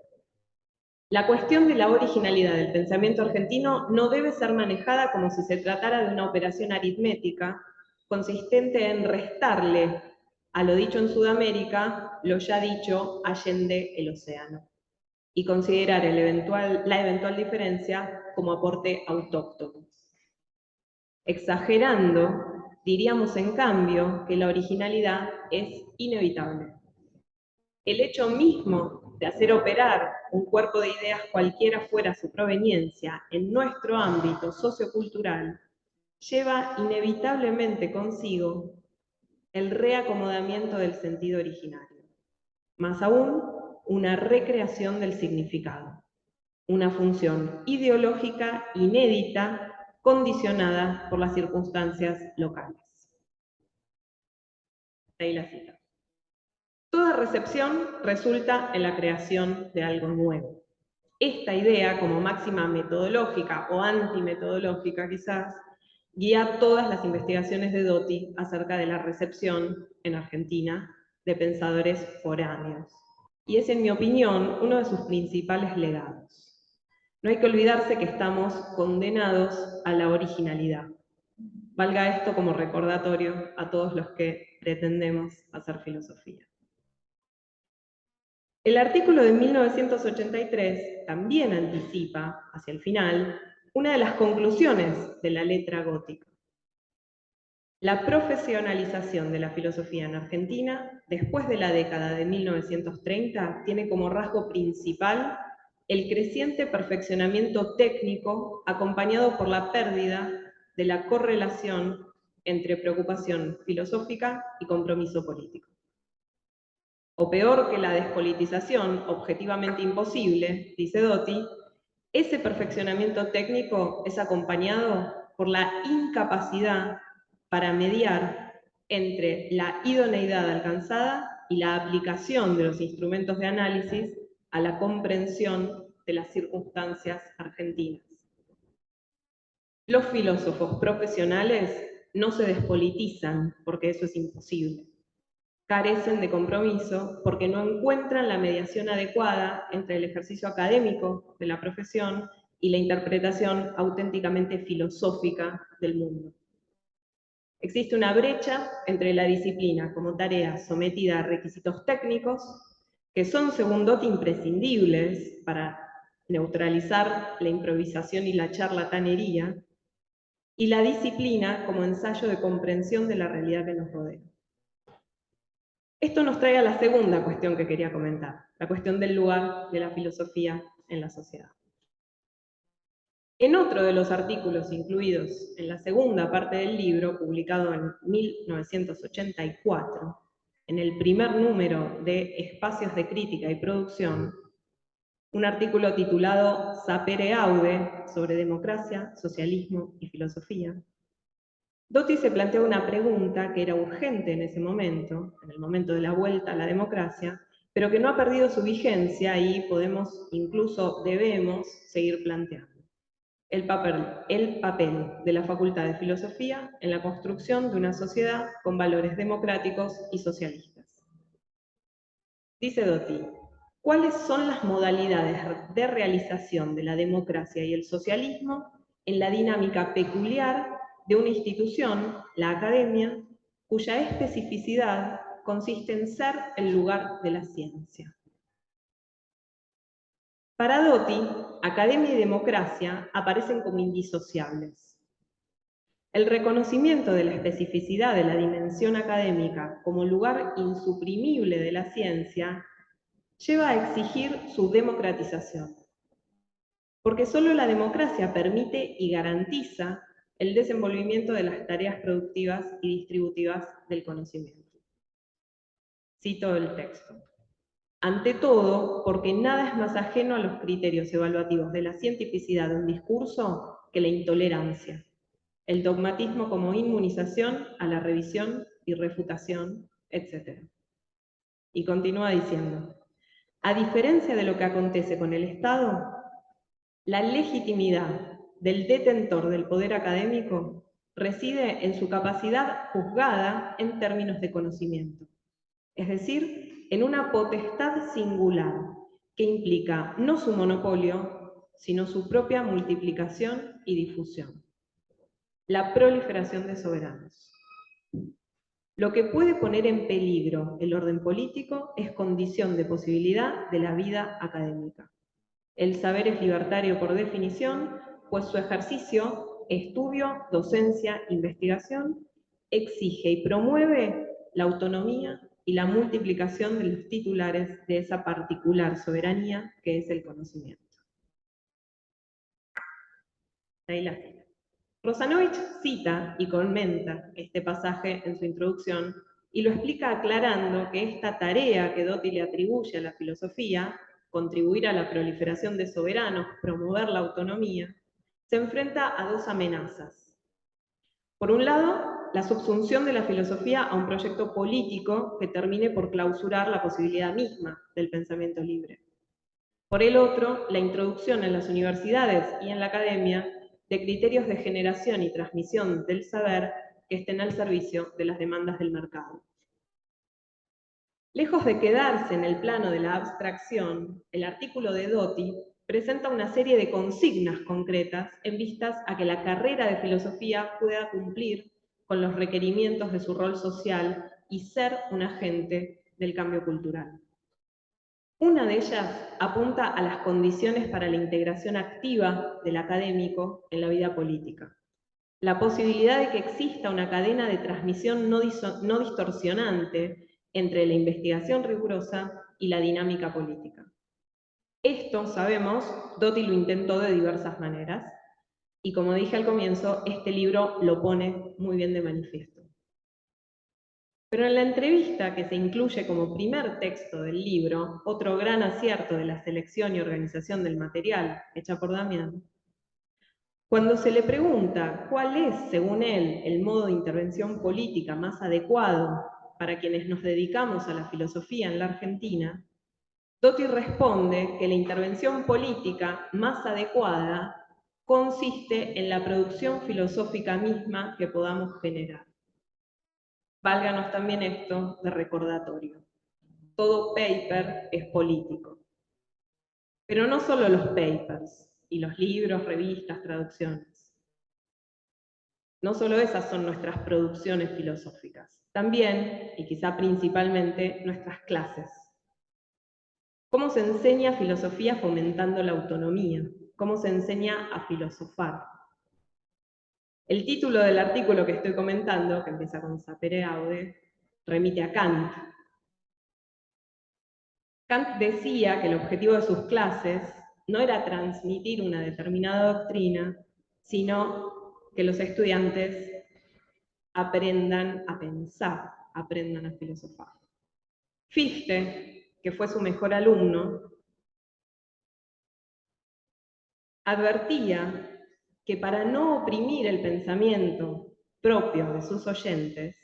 la cuestión de la originalidad del pensamiento argentino no debe ser manejada como si se tratara de una operación aritmética consistente en restarle a lo dicho en Sudamérica lo ya dicho allende el océano y considerar la eventual diferencia como aporte autóctono. Exagerando, diríamos en cambio que la originalidad es inevitable. El hecho mismo de hacer operar un cuerpo de ideas cualquiera fuera su proveniencia en nuestro ámbito sociocultural lleva inevitablemente consigo el reacomodamiento del sentido originario, más aún una recreación del significado, una función ideológica inédita condicionada por las circunstancias locales. Ahí la cita. Toda recepción resulta en la creación de algo nuevo. Esta idea, como máxima metodológica o antimetodológica quizás, guía todas las investigaciones de Doty acerca de la recepción en Argentina de pensadores foráneos. Y es, en mi opinión, uno de sus principales legados. No hay que olvidarse que estamos condenados a la originalidad. Valga esto como recordatorio a todos los que pretendemos hacer filosofía. El artículo de 1983 también anticipa, hacia el final, una de las conclusiones de la letra gótica. La profesionalización de la filosofía en Argentina, después de la década de 1930, tiene como rasgo principal el creciente perfeccionamiento técnico acompañado por la pérdida de la correlación entre preocupación filosófica y compromiso político. O peor que la despolitización, objetivamente imposible, dice Doty, ese perfeccionamiento técnico es acompañado por la incapacidad para mediar entre la idoneidad alcanzada y la aplicación de los instrumentos de análisis a la comprensión de las circunstancias argentinas. Los filósofos profesionales no se despolitizan porque eso es imposible. Carecen de compromiso porque no encuentran la mediación adecuada entre el ejercicio académico de la profesión y la interpretación auténticamente filosófica del mundo. Existe una brecha entre la disciplina como tarea sometida a requisitos técnicos, que son, según Doty, imprescindibles para neutralizar la improvisación y la charlatanería, y la disciplina como ensayo de comprensión de la realidad que nos rodea. Esto nos trae a la segunda cuestión que quería comentar, la cuestión del lugar de la filosofía en la sociedad. En otro de los artículos incluidos en la segunda parte del libro, publicado en 1984, en el primer número de Espacios de Crítica y Producción, un artículo titulado Sapere Aude, sobre democracia, socialismo y filosofía, Doty se planteó una pregunta que era urgente en ese momento, en el momento de la vuelta a la democracia, pero que no ha perdido su vigencia y podemos, incluso debemos, seguir planteando. el papel de la Facultad de Filosofía en la construcción de una sociedad con valores democráticos y socialistas. Dice Doty, ¿cuáles son las modalidades de realización de la democracia y el socialismo en la dinámica peculiar de una institución, la academia, cuya especificidad consiste en ser el lugar de la ciencia? Para Doty, academia y democracia aparecen como indisociables. El reconocimiento de la especificidad de la dimensión académica como lugar insuprimible de la ciencia lleva a exigir su democratización, porque solo la democracia permite y garantiza el desenvolvimiento de las tareas productivas y distributivas del conocimiento. Cito el texto. Ante todo, porque nada es más ajeno a los criterios evaluativos de la cientificidad de un discurso que la intolerancia, el dogmatismo como inmunización a la revisión y refutación, etc. Y continúa diciendo, a diferencia de lo que acontece con el Estado, la legitimidad del detentor del poder académico reside en su capacidad juzgada en términos de conocimiento, es decir, en una potestad singular que implica no su monopolio, sino su propia multiplicación y difusión. La proliferación de soberanos. Lo que puede poner en peligro el orden político es condición de posibilidad de la vida académica. El saber es libertario por definición, pues su ejercicio, estudio, docencia, investigación, exige y promueve la autonomía y la multiplicación de los titulares de esa particular soberanía que es el conocimiento. Ahí la cita. Rosanovich cita y comenta este pasaje en su introducción y lo explica aclarando que esta tarea que Doty le atribuye a la filosofía, contribuir a la proliferación de soberanos, promover la autonomía, se enfrenta a dos amenazas. Por un lado, la subsunción de la filosofía a un proyecto político que termine por clausurar la posibilidad misma del pensamiento libre. Por el otro, la introducción en las universidades y en la academia de criterios de generación y transmisión del saber que estén al servicio de las demandas del mercado. Lejos de quedarse en el plano de la abstracción, el artículo de Doty presenta una serie de consignas concretas en vistas a que la carrera de filosofía pueda cumplir con los requerimientos de su rol social y ser un agente del cambio cultural. Una de ellas apunta a las condiciones para la integración activa del académico en la vida política. La posibilidad de que exista una cadena de transmisión no distorsionante entre la investigación rigurosa y la dinámica política. Esto, sabemos, Doty lo intentó de diversas maneras, y como dije al comienzo, este libro lo pone muy bien de manifiesto. Pero en la entrevista que se incluye como primer texto del libro, otro gran acierto de la selección y organización del material hecha por Damián, cuando se le pregunta cuál es, según él, el modo de intervención política más adecuado para quienes nos dedicamos a la filosofía en la Argentina, Doty responde que la intervención política más adecuada consiste en la producción filosófica misma que podamos generar. Válganos también esto de recordatorio. Todo paper es político. Pero no solo los papers, y los libros, revistas, traducciones. No solo esas son nuestras producciones filosóficas. También, y quizá principalmente, nuestras clases. ¿Cómo se enseña filosofía fomentando la autonomía? ¿Cómo se enseña a filosofar? El título del artículo que estoy comentando, que empieza con sapere aude, remite a Kant. Kant decía que el objetivo de sus clases no era transmitir una determinada doctrina, sino que los estudiantes aprendan a pensar, aprendan a filosofar. Fichte, que fue su mejor alumno, advertía que para no oprimir el pensamiento propio de sus oyentes,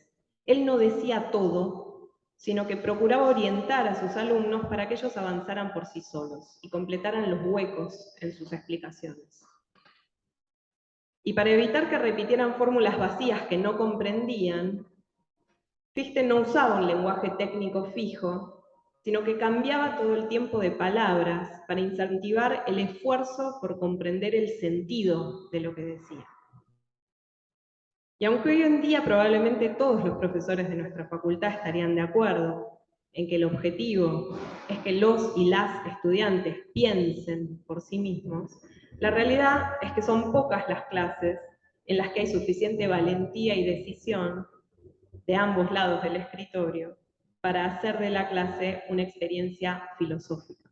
él no decía todo, sino que procuraba orientar a sus alumnos para que ellos avanzaran por sí solos y completaran los huecos en sus explicaciones. Y para evitar que repitieran fórmulas vacías que no comprendían, Fichte no usaba un lenguaje técnico fijo, sino que cambiaba todo el tiempo de palabras para incentivar el esfuerzo por comprender el sentido de lo que decía. Y aunque hoy en día probablemente todos los profesores de nuestra facultad estarían de acuerdo en que el objetivo es que los y las estudiantes piensen por sí mismos, la realidad es que son pocas las clases en las que hay suficiente valentía y decisión de ambos lados del escritorio para hacer de la clase una experiencia filosófica.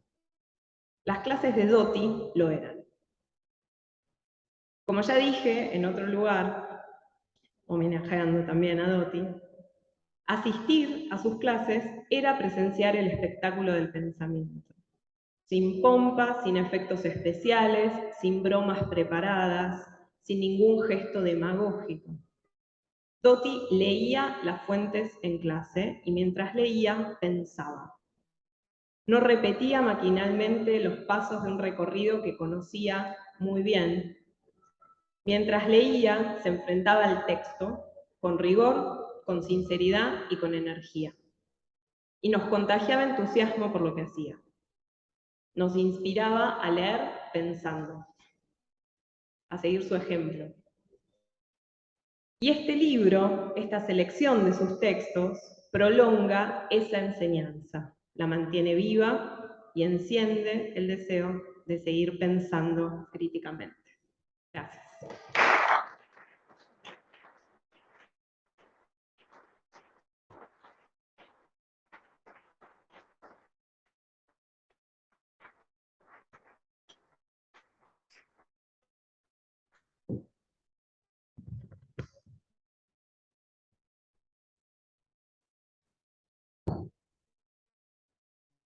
Las clases de Doty lo eran. Como ya dije en otro lugar, homenajeando también a Doty, asistir a sus clases era presenciar el espectáculo del pensamiento. Sin pompa, sin efectos especiales, sin bromas preparadas, sin ningún gesto demagógico. Doty leía las fuentes en clase y mientras leía pensaba. No repetía maquinalmente los pasos de un recorrido que conocía muy bien. Mientras leía, se enfrentaba al texto con rigor, con sinceridad y con energía. Y nos contagiaba entusiasmo por lo que hacía. Nos inspiraba a leer pensando, a seguir su ejemplo. Y este libro, esta selección de sus textos, prolonga esa enseñanza, la mantiene viva y enciende el deseo de seguir pensando críticamente. Gracias.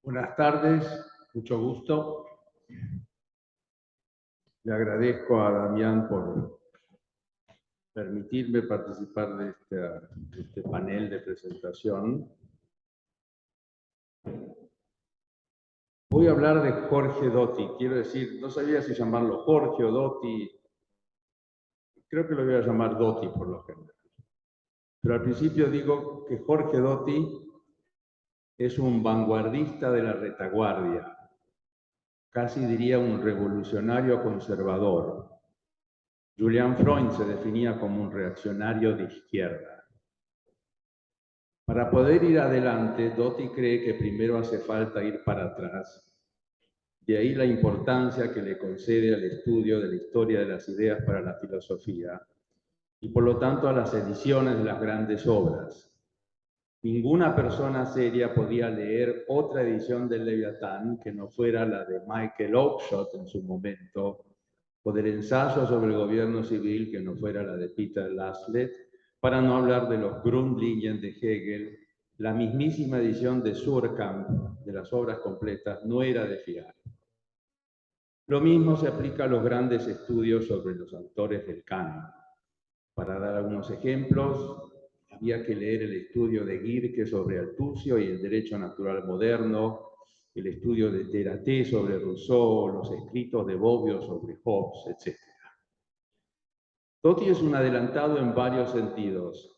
Buenas tardes, mucho gusto. Le agradezco a Damián por permitirme participar de este panel de presentación. Voy a hablar de Jorge Doty. Quiero decir, no sabía si llamarlo Jorge o Doty. Creo que lo voy a llamar Doty por lo general. Pero al principio digo que Jorge Doty es un vanguardista de la retaguardia. Casi diría un revolucionario conservador. Julian Freud se definía como un reaccionario de izquierda. Para poder ir adelante, Doty cree que primero hace falta ir para atrás. De ahí la importancia que le concede al estudio de la historia de las ideas para la filosofía y por lo tanto a las ediciones de las grandes obras. Ninguna persona seria podía leer otra edición del Leviatán que no fuera la de Michael Oakeshott en su momento, o del ensayo sobre el gobierno civil que no fuera la de Peter Laslett, para no hablar de los Grundlinien de Hegel. La mismísima edición de Suhrkamp de las obras completas no era de fiar. Lo mismo se aplica a los grandes estudios sobre los autores del canon. Para dar algunos ejemplos, había que leer el estudio de Gierke sobre Althusser y el derecho natural moderno, el estudio de Thérâté sobre Rousseau, los escritos de Bobbio sobre Hobbes, etc. Doty es un adelantado en varios sentidos.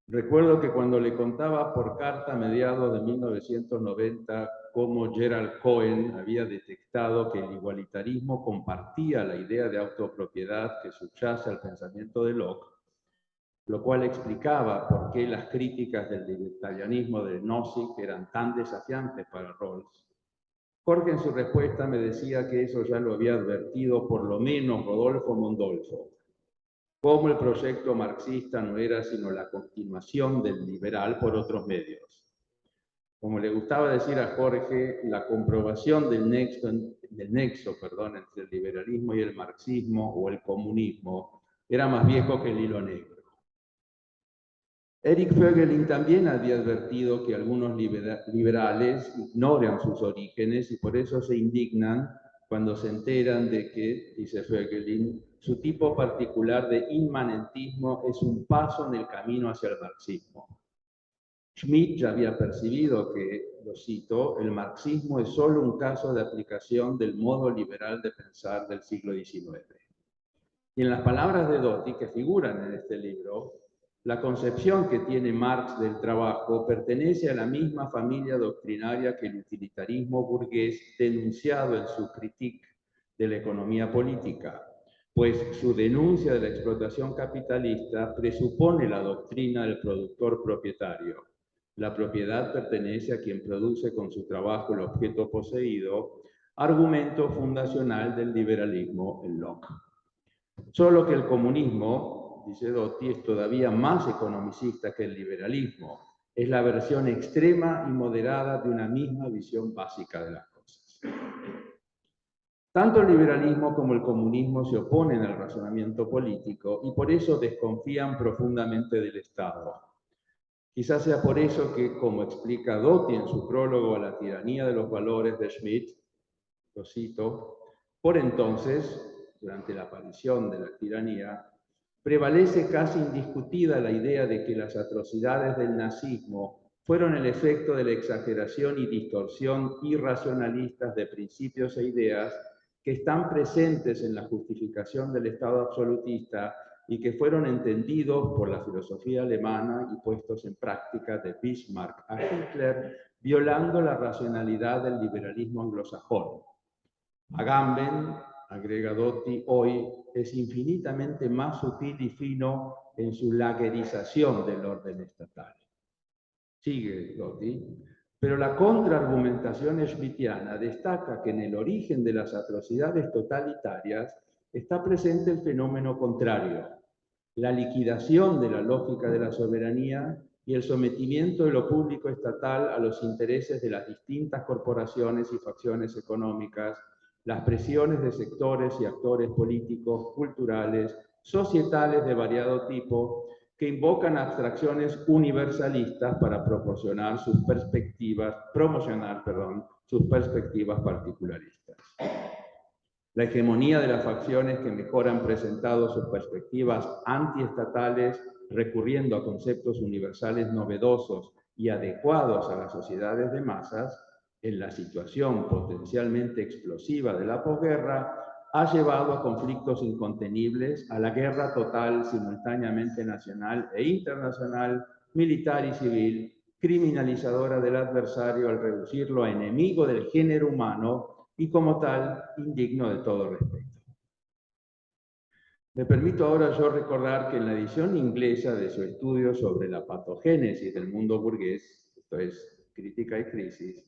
Recuerdo que cuando le contaba por carta a mediados de 1990 cómo Gerald Cohen había detectado que el igualitarismo compartía la idea de autopropiedad que subyace al pensamiento de Locke, lo cual explicaba por qué las críticas del libertarianismo de Nozick eran tan desafiantes para Rawls. Jorge en su respuesta me decía que eso ya lo había advertido por lo menos Rodolfo Mondolfo, como el proyecto marxista no era sino la continuación del liberal por otros medios. Como le gustaba decir a Jorge, la comprobación del nexo entre el liberalismo y el marxismo o el comunismo era más viejo que el hilo negro. Eric Voegelin también había advertido que algunos liberales ignoran sus orígenes y por eso se indignan cuando se enteran de que, dice Voegelin, su tipo particular de inmanentismo es un paso en el camino hacia el marxismo. Schmitt ya había percibido que, lo cito, el marxismo es solo un caso de aplicación del modo liberal de pensar del siglo XIX. Y en las palabras de Doty, que figuran en este libro, la concepción que tiene Marx del trabajo pertenece a la misma familia doctrinaria que el utilitarismo burgués denunciado en su Critique de la economía política, pues su denuncia de la explotación capitalista presupone la doctrina del productor propietario. La propiedad pertenece a quien produce con su trabajo el objeto poseído, argumento fundacional del liberalismo en Locke. Solo que el comunismo, dice Doty, es todavía más economicista que el liberalismo. Es la versión extrema y moderada de una misma visión básica de las cosas. Tanto el liberalismo como el comunismo se oponen al razonamiento político y por eso desconfían profundamente del Estado. Quizás sea por eso que, como explica Doty en su prólogo a la tiranía de los valores de Schmitt, lo cito, por entonces, durante la aparición de la tiranía, prevalece casi indiscutida la idea de que las atrocidades del nazismo fueron el efecto de la exageración y distorsión irracionalistas de principios e ideas que están presentes en la justificación del Estado absolutista y que fueron entendidos por la filosofía alemana y puestos en práctica de Bismarck a Hitler, violando la racionalidad del liberalismo anglosajón. Agamben, agrega Doty, hoy es infinitamente más sutil y fino en su lagerización del orden estatal. Sigue Doty, pero la contraargumentación schmittiana destaca que en el origen de las atrocidades totalitarias está presente el fenómeno contrario, la liquidación de la lógica de la soberanía y el sometimiento de lo público estatal a los intereses de las distintas corporaciones y facciones económicas, las presiones de sectores y actores políticos, culturales, societales de variado tipo, que invocan abstracciones universalistas para promocionar sus perspectivas particularistas. La hegemonía de las facciones que mejor han presentado sus perspectivas antiestatales, recurriendo a conceptos universales novedosos y adecuados a las sociedades de masas, en la situación potencialmente explosiva de la posguerra, ha llevado a conflictos incontenibles, a la guerra total simultáneamente nacional e internacional, militar y civil, criminalizadora del adversario al reducirlo a enemigo del género humano y como tal, indigno de todo respeto. Me permito ahora yo recordar que en la edición inglesa de su estudio sobre la patogénesis del mundo burgués, esto es Crítica y Crisis,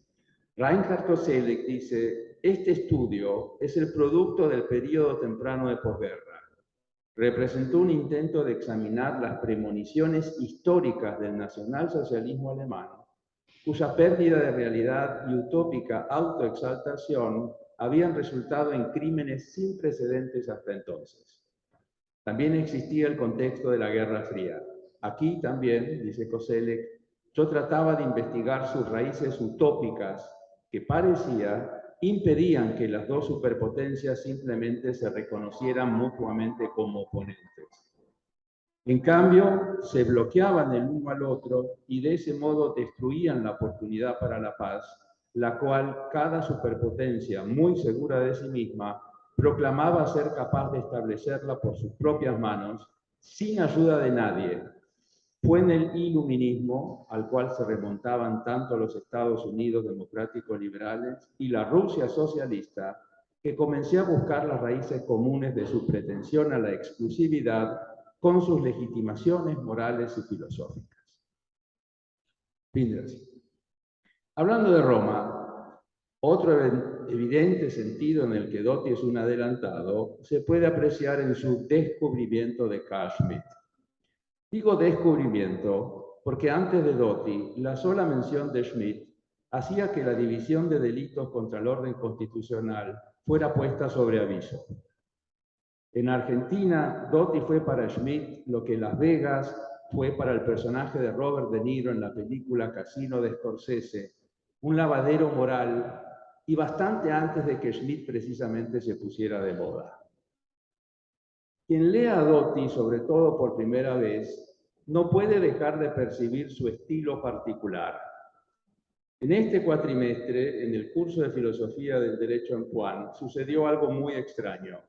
Reinhard Koselleck dice: este estudio es el producto del período temprano de posguerra. Representó un intento de examinar las premoniciones históricas del nacionalsocialismo alemán, cuya pérdida de realidad y utópica autoexaltación habían resultado en crímenes sin precedentes hasta entonces. También existía el contexto de la Guerra Fría. Aquí también, dice Koselleck, yo trataba de investigar sus raíces utópicas que parecía impedían que las dos superpotencias simplemente se reconocieran mutuamente como oponentes. En cambio, se bloqueaban el uno al otro y de ese modo destruían la oportunidad para la paz, la cual cada superpotencia, muy segura de sí misma, proclamaba ser capaz de establecerla por sus propias manos, sin ayuda de nadie. Fue en el iluminismo, al cual se remontaban tanto los Estados Unidos democráticos liberales y la Rusia socialista, que comencé a buscar las raíces comunes de su pretensión a la exclusividad con sus legitimaciones morales y filosóficas. Fin de la cita. Hablando de Roma, otro evidente sentido en el que Doty es un adelantado se puede apreciar en su descubrimiento de Carl Schmitt. Digo descubrimiento porque antes de Doty, la sola mención de Schmitt hacía que la división de delitos contra el orden constitucional fuera puesta sobre aviso. En Argentina, Doty fue para Schmitt lo que Las Vegas fue para el personaje de Robert De Niro en la película Casino de Scorsese, un lavadero moral, y bastante antes de que Schmitt precisamente se pusiera de moda. Quien lea a Doty, sobre todo por primera vez, no puede dejar de percibir su estilo particular. En este cuatrimestre, en el curso de Filosofía del Derecho en Juan, sucedió algo muy extraño.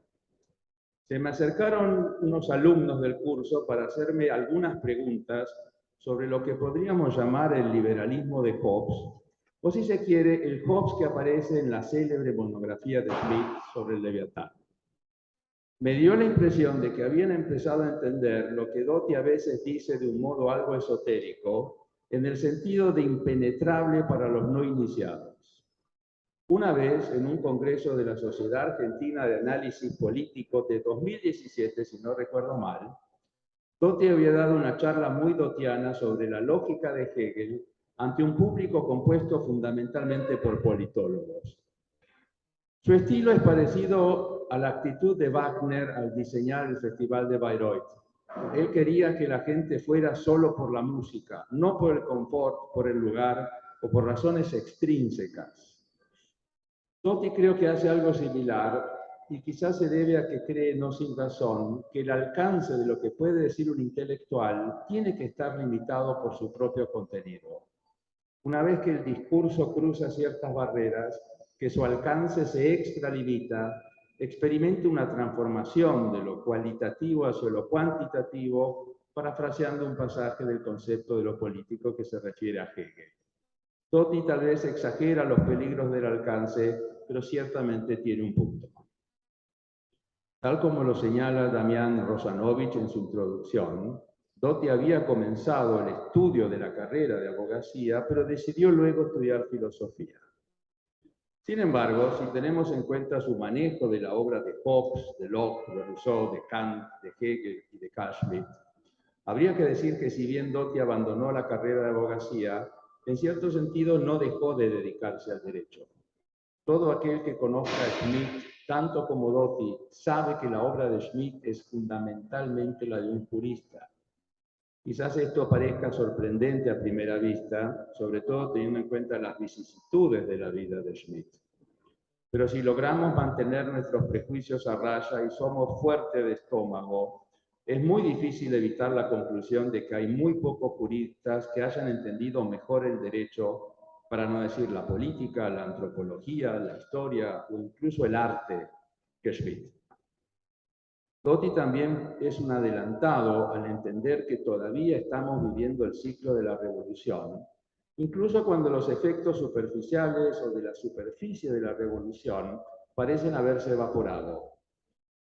Se me acercaron unos alumnos del curso para hacerme algunas preguntas sobre lo que podríamos llamar el liberalismo de Hobbes, o si se quiere, el Hobbes que aparece en la célebre monografía de Smith sobre el Leviatán. Me dio la impresión de que habían empezado a entender lo que Doty a veces dice de un modo algo esotérico, en el sentido de impenetrable para los no iniciados. Una vez, en un congreso de la Sociedad Argentina de Análisis Político de 2017, si no recuerdo mal, Doty había dado una charla muy dotiana sobre la lógica de Hegel ante un público compuesto fundamentalmente por politólogos. Su estilo es parecido a la actitud de Wagner al diseñar el Festival de Bayreuth. Él quería que la gente fuera solo por la música, no por el confort, por el lugar o por razones extrínsecas. Doty creo que hace algo similar y quizás se debe a que cree, no sin razón, que el alcance de lo que puede decir un intelectual tiene que estar limitado por su propio contenido. Una vez que el discurso cruza ciertas barreras, que su alcance se extralimita, experimente una transformación de lo cualitativo hacia lo cuantitativo, parafraseando un pasaje del concepto de lo político que se refiere a Hegel. Doty tal vez exagera los peligros del alcance, pero ciertamente tiene un punto. Tal como lo señala Damián Rosanovich en su introducción, Doty había comenzado el estudio de la carrera de abogacía, pero decidió luego estudiar filosofía. Sin embargo, si tenemos en cuenta su manejo de la obra de Hobbes, de Locke, de Rousseau, de Kant, de Hegel y de Carl Schmitt, habría que decir que si bien Doty abandonó la carrera de abogacía, en cierto sentido no dejó de dedicarse al derecho. Todo aquel que conozca a Schmitt, tanto como Doty, sabe que la obra de Schmitt es fundamentalmente la de un jurista. Quizás esto parezca sorprendente a primera vista, sobre todo teniendo en cuenta las vicisitudes de la vida de Schmitt. Pero si logramos mantener nuestros prejuicios a raya y somos fuertes de estómago, es muy difícil evitar la conclusión de que hay muy pocos juristas que hayan entendido mejor el derecho, para no decir la política, la antropología, la historia o incluso el arte, que Schmitt. Doty también es un adelantado al entender que todavía estamos viviendo el ciclo de la revolución, incluso cuando los efectos superficiales o de la superficie de la revolución parecen haberse evaporado.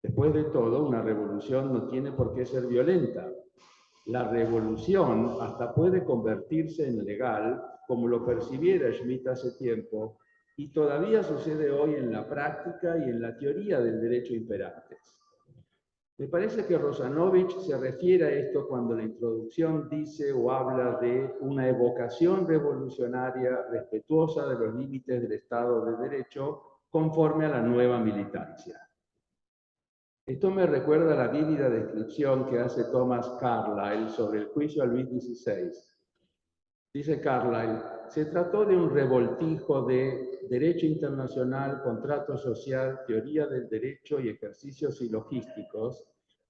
Después de todo, una revolución no tiene por qué ser violenta. La revolución hasta puede convertirse en legal, como lo percibiera Schmitt hace tiempo, y todavía sucede hoy en la práctica y en la teoría del derecho imperantes. Me parece que Rosanovich se refiere a esto cuando la introducción dice o habla de una evocación revolucionaria respetuosa de los límites del Estado de Derecho conforme a la nueva militancia. Esto me recuerda la vívida descripción que hace Thomas Carlyle sobre el juicio a Luis XVI. Dice Carlyle, se trató de un revoltijo de derecho internacional, contrato social, teoría del derecho y ejercicios silogísticos,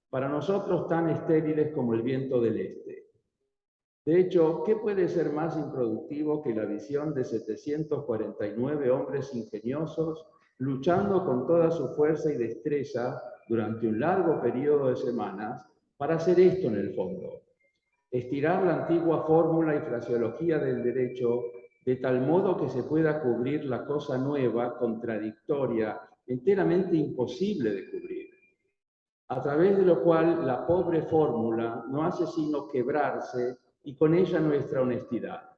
para nosotros tan estériles como el viento del este. De hecho, ¿qué puede ser más improductivo que la visión de 749 hombres ingeniosos luchando con toda su fuerza y destreza durante un largo periodo de semanas para hacer esto en el fondo? Estirar la antigua fórmula y fraseología del derecho de tal modo que se pueda cubrir la cosa nueva, contradictoria, enteramente imposible de cubrir, a través de lo cual la pobre fórmula no hace sino quebrarse y con ella nuestra honestidad.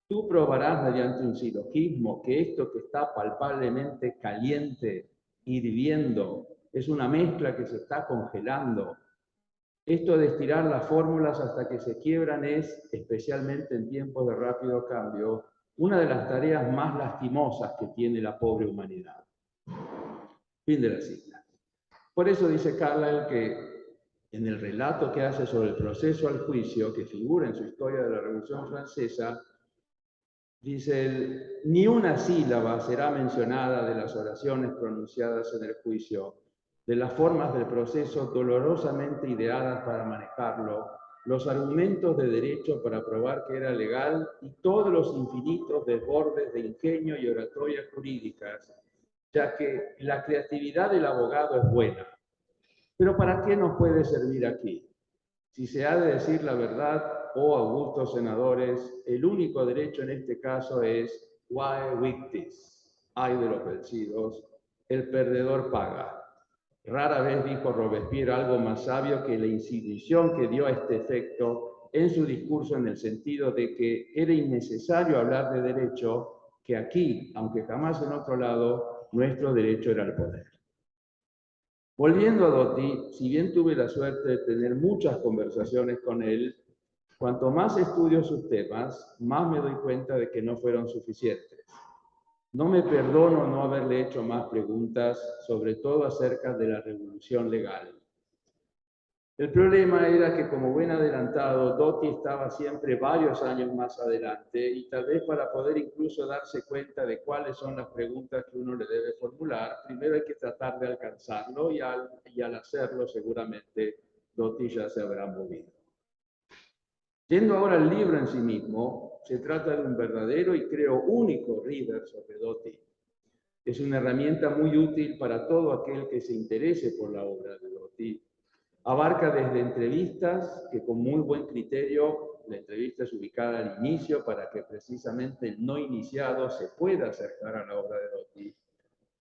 Tú probarás mediante un silogismo que esto que está palpablemente caliente, hirviendo, es una mezcla que se está congelando. Esto de estirar las fórmulas hasta que se quiebran es, especialmente en tiempos de rápido cambio, una de las tareas más lastimosas que tiene la pobre humanidad. Fin de la cita. Por eso dice Carlyle que en el relato que hace sobre el proceso al juicio, que figura en su historia de la Revolución Francesa, dice él, ni una sílaba será mencionada de las oraciones pronunciadas en el juicio, de las formas del proceso dolorosamente ideadas para manejarlo, los argumentos de derecho para probar que era legal y todos los infinitos desbordes de ingenio y oratorias jurídicas, ya que la creatividad del abogado es buena, Pero ¿para qué nos puede servir aquí? Si se ha de decir la verdad, oh augustos senadores, el único derecho en este caso es quae victis, ay de los vencidos, el perdedor paga. Rara vez dijo Robespierre algo más sabio que la insinuación que dio a este efecto en su discurso, en el sentido de que era innecesario hablar de derecho, que aquí, aunque jamás en otro lado, nuestro derecho era el poder. Volviendo a Doty, si bien tuve la suerte de tener muchas conversaciones con él, cuanto más estudio sus temas, más me doy cuenta de que no fueron suficientes. No me perdono no haberle hecho más preguntas, sobre todo acerca de la revolución legal. El problema era que, como buen adelantado, Doty estaba siempre varios años más adelante, y tal vez para poder incluso darse cuenta de cuáles son las preguntas que uno le debe formular, primero hay que tratar de alcanzarlo, y al hacerlo seguramente Doty ya se habrá movido. Yendo ahora al libro en sí mismo, se trata de un verdadero y creo único reader sobre Doty. Es una herramienta muy útil para todo aquel que se interese por la obra de Doty. Abarca desde entrevistas, que con muy buen criterio, la entrevista es ubicada al inicio para que precisamente el no iniciado se pueda acercar a la obra de Doty,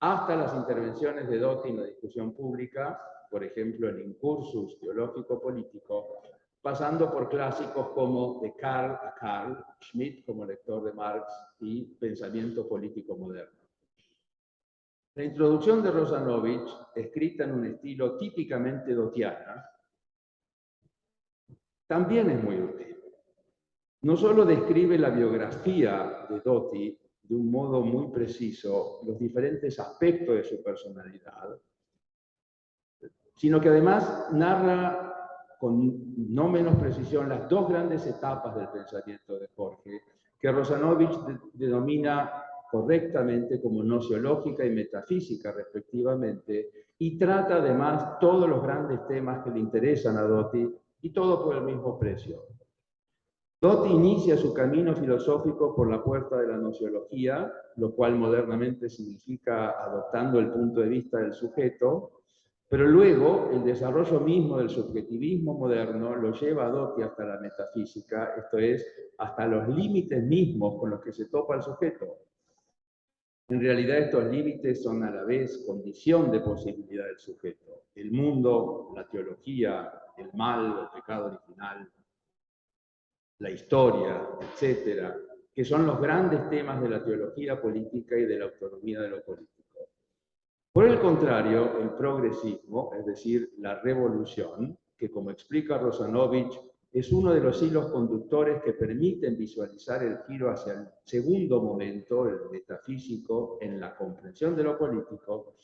hasta las intervenciones de Doty en la discusión pública, por ejemplo, el Incursus teológico-político, pasando por clásicos como De Karl a Karl, Schmitt como lector de Marx y Pensamiento político moderno. La introducción de Rosanovich, escrita en un estilo típicamente dotiana, también es muy útil. No solo describe la biografía de Doty de un modo muy preciso, los diferentes aspectos de su personalidad, sino que además narra con no menos precisión las dos grandes etapas del pensamiento de Jorge, que Rosanovich denomina correctamente como gnoseológica y metafísica respectivamente, y trata además todos los grandes temas que le interesan a Doty, y todo por el mismo precio. Doty inicia su camino filosófico por la puerta de la gnoseología, lo cual modernamente significa adoptando el punto de vista del sujeto, pero luego el desarrollo mismo del subjetivismo moderno lo lleva a Doty hasta la metafísica, esto es, hasta los límites mismos con los que se topa el sujeto. En realidad estos límites son a la vez condición de posibilidad del sujeto. El mundo, la teología, el mal, el pecado original, la historia, etcétera, que son los grandes temas de la teología política y de la autonomía de lo político. Por el contrario, el progresismo, es decir, la revolución, que como explica Rosanovich, es uno de los hilos conductores que permiten visualizar el giro hacia el segundo momento, el metafísico, en la comprensión de lo político.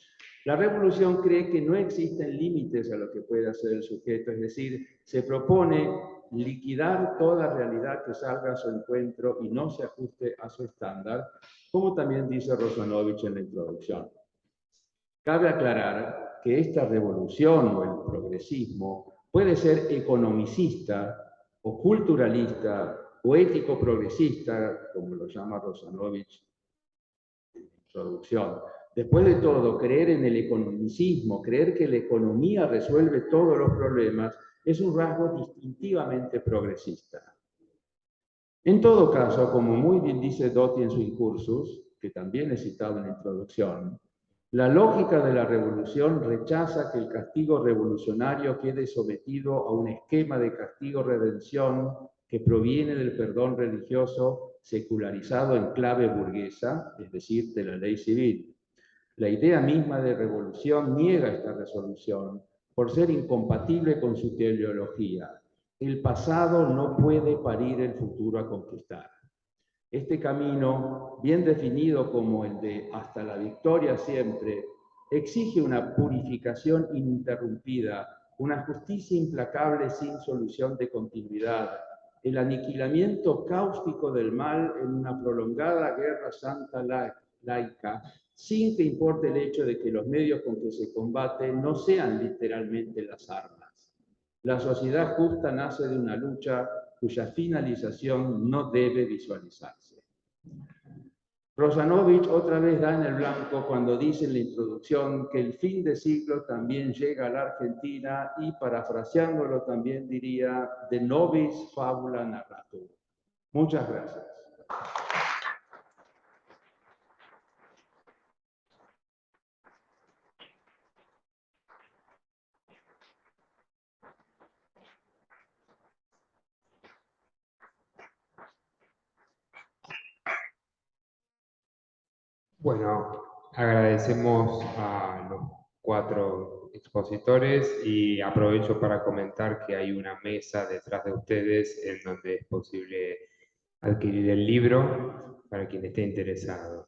La revolución cree que no existen límites a lo que puede hacer el sujeto, es decir, se propone liquidar toda realidad que salga a su encuentro y no se ajuste a su estándar, como también dice Rosanovich en la introducción. Cabe aclarar que esta revolución o el progresismo puede ser economicista o culturalista o ético-progresista, como lo llama Rosanovich en la introducción. Después de todo, creer en el economicismo, creer que la economía resuelve todos los problemas, es un rasgo distintivamente progresista. En todo caso, como muy bien dice Doty en su Incursus, que también he citado en la introducción, la lógica de la revolución rechaza que el castigo revolucionario quede sometido a un esquema de castigo-redención que proviene del perdón religioso secularizado en clave burguesa, es decir, de la ley civil. La idea misma de revolución niega esta resolución por ser incompatible con su teleología. El pasado no puede parir el futuro a conquistar. Este camino, bien definido como el de hasta la victoria siempre, exige una purificación ininterrumpida, una justicia implacable sin solución de continuidad, el aniquilamiento cáustico del mal en una prolongada guerra santa laica, sin que importe el hecho de que los medios con que se combate no sean literalmente las armas. La sociedad justa nace de una lucha cuya finalización no debe visualizarse. Rosanovich otra vez da en el blanco cuando dice en la introducción que el fin de siglo también llega a la Argentina y, parafraseándolo, también diría de nobis fabula narratur. Muchas gracias. Bueno, agradecemos a los 4 expositores y aprovecho para comentar que hay una mesa detrás de ustedes en donde es posible adquirir el libro para quien esté interesado.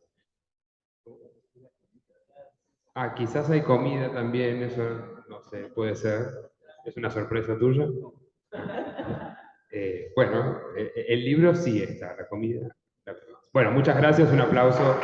Ah, quizás hay comida también, eso no sé, puede ser. ¿Es una sorpresa tuya? Bueno, el libro sí está, la comida. Bueno, muchas gracias, un aplauso.